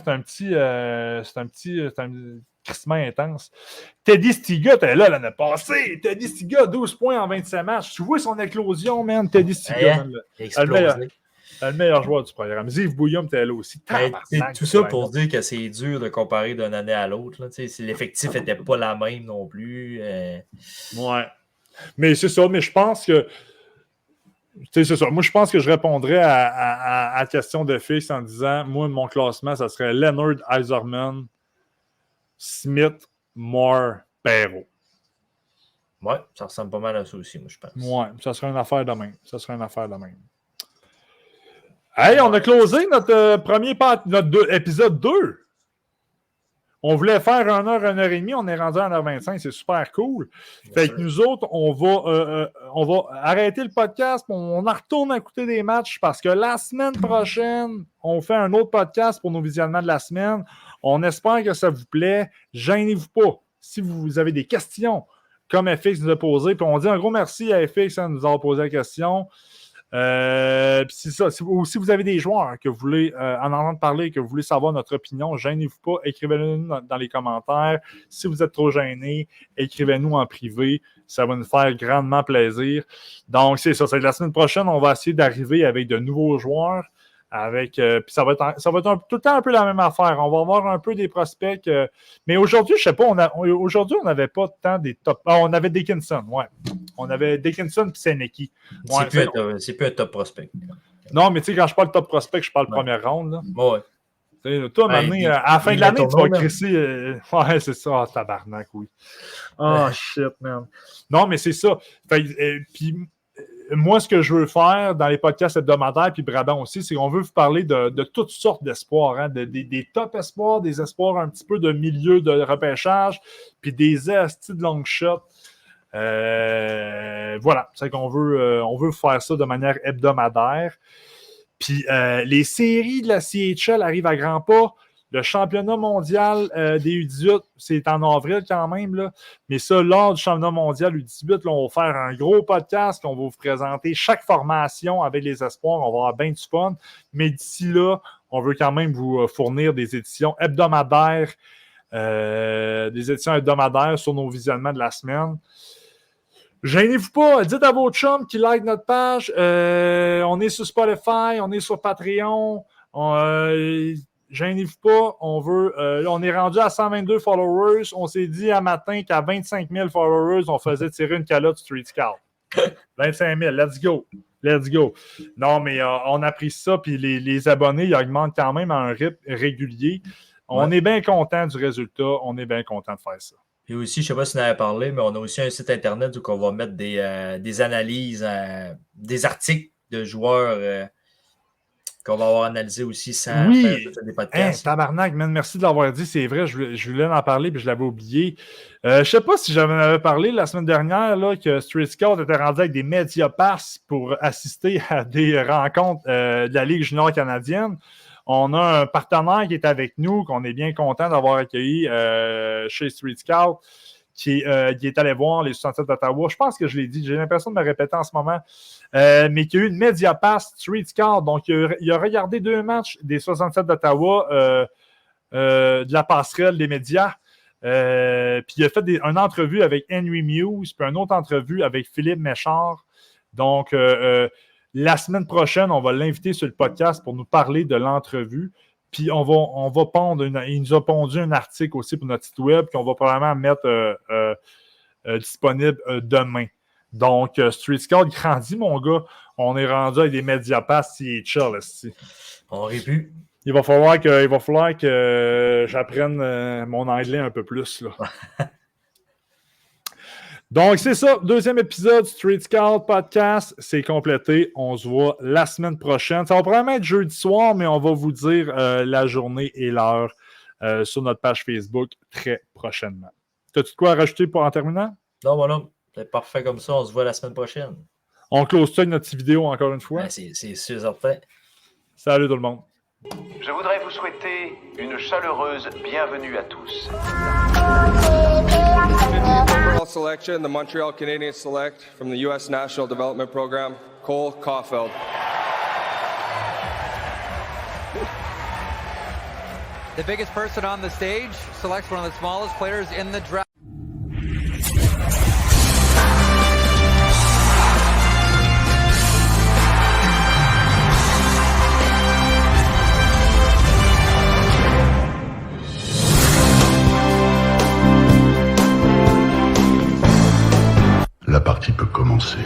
c'est un petit crissement intense. Teddy Stiga, t'es là l'année passée. Teddy Stiga, 12 points en 27 matchs. Tu vois son éclosion, man. Teddy Stiga, le meilleur joueur du programme. Ziv Bouillum, t'es là aussi. Tout ça pour dire que c'est dur de comparer d'une année à l'autre. Si l'effectif n'était pas la même non plus. Ouais. Mais c'est ça, mais je pense que. C'est ça. Moi, je pense que je répondrais à la question de Fix en disant moi, mon classement, ça serait Leonard, Eiserman, Smith, Moore, Perreault. Ouais, ça ressemble pas mal à ça aussi, moi, je pense. Ouais, ça serait une affaire de même. Hey, on a closé notre notre épisode 2. On voulait faire 1 heure, 1 heure et demie. On est rendu à 1h25. C'est super cool. Fait que nous autres, on va arrêter le podcast. On en retourne à écouter des matchs parce que la semaine prochaine, on fait un autre podcast pour nos visionnements de la semaine. On espère que ça vous plaît. Gênez-vous pas. Si vous avez des questions, comme FX nous a posé, puis on dit un gros merci à FX de nous avoir posé la question. C'est ça. Si vous avez des joueurs que vous voulez en entendre parler, que vous voulez savoir notre opinion, gênez-vous pas, écrivez-le-nous dans les commentaires. Si vous êtes trop gênés, écrivez-nous en privé. Ça va nous faire grandement plaisir. Donc, c'est ça. C'est la semaine prochaine, on va essayer d'arriver avec de nouveaux joueurs. Puis ça va être tout le temps un peu la même affaire. On va avoir un peu des prospects. Mais aujourd'hui, je sais pas, aujourd'hui, on n'avait pas tant des top. On avait Dickinson, ouais. On avait Dickinson et Seneki. Ouais, c'est plus un top prospect. Non, mais tu sais, quand je parle top prospect, je parle première ronde. Là. Ouais. Toi, maintenant, à la fin de l'année, tu vas crisser. Ouais, c'est ça. Tabarnak, oui. Shit, man. Non, mais c'est ça. Puis moi, ce que je veux faire dans les podcasts hebdomadaires, puis Brabant aussi, c'est qu'on veut vous parler de toutes sortes d'espoirs, hein, des top espoirs, des espoirs un petit peu de milieu de repêchage, puis des estis de long shot. Voilà, c'est qu'on veut, on veut faire ça de manière hebdomadaire. Puis les séries de la CHL arrivent à grands pas. Le championnat mondial des U18, c'est en avril quand même. Là. Mais ça, lors du championnat mondial U18, là, on va faire un gros podcast qu'on va vous présenter chaque formation avec les espoirs. On va avoir bien du fun. Mais d'ici là, on veut quand même vous fournir des éditions hebdomadaires sur nos visionnements de la semaine. Gênez-vous pas, dites à vos chums qui like notre page. On est sur Spotify, on est sur Patreon. Gênez-vous pas, on est rendu à 122 followers. On s'est dit à matin qu'à 25 000 followers, on faisait tirer une calotte Street Scout. 25 000, let's go. Non, mais on a pris ça, puis les abonnés, ils augmentent quand même à un rythme régulier. On est bien content du résultat, on est bien content de faire ça. Et aussi, je ne sais pas si on avait parlé, mais on a aussi un site internet où on va mettre des analyses, des articles de joueurs qu'on va avoir analysé aussi sans faire des podcasts. Tabarnak, man, merci de l'avoir dit. C'est vrai, je voulais en parler puis je l'avais oublié. Je ne sais pas si j'en avais parlé la semaine dernière là, que Street Scout était rendu avec des médias passes pour assister à des rencontres de la Ligue junior canadienne. On a un partenaire qui est avec nous, qu'on est bien content d'avoir accueilli chez Street Scout, qui est allé voir les 67 d'Ottawa. Je pense que je l'ai dit, j'ai l'impression de me répéter en ce moment, mais qui a eu une Mediapass Street Scout. Donc, il a regardé 2 matchs des 67 d'Ottawa de la passerelle des médias. Puis il a fait une entrevue avec Henry Muse, puis une autre entrevue avec Philippe Méchard. Donc, la semaine prochaine, on va l'inviter sur le podcast pour nous parler de l'entrevue. Puis on va pondre, il nous a pondu un article aussi pour notre site web qu'on va probablement mettre disponible demain. Donc, Street Scout grandit, mon gars. On est rendu avec des Mediapass CHL ici. On aurait pu. Il va falloir que j'apprenne mon anglais un peu plus. Là. Donc, c'est ça. 2e épisode Street Scout Podcast. C'est complété. On se voit la semaine prochaine. Ça va probablement être jeudi soir, mais on va vous dire la journée et l'heure sur notre page Facebook très prochainement. T'as-tu de quoi à rajouter en terminant? Non, voilà. C'est parfait comme ça. On se voit la semaine prochaine. On close ça avec notre petite vidéo encore une fois. Ben, c'est sûr, certain. Salut tout le monde. Je voudrais vous souhaiter une chaleureuse bienvenue à tous. 50th overall selection, the Montreal Canadiens select from the U.S. National Development Program, Cole Caulfield. The biggest person on the stage selects one of the smallest players in the draft. La partie peut commencer.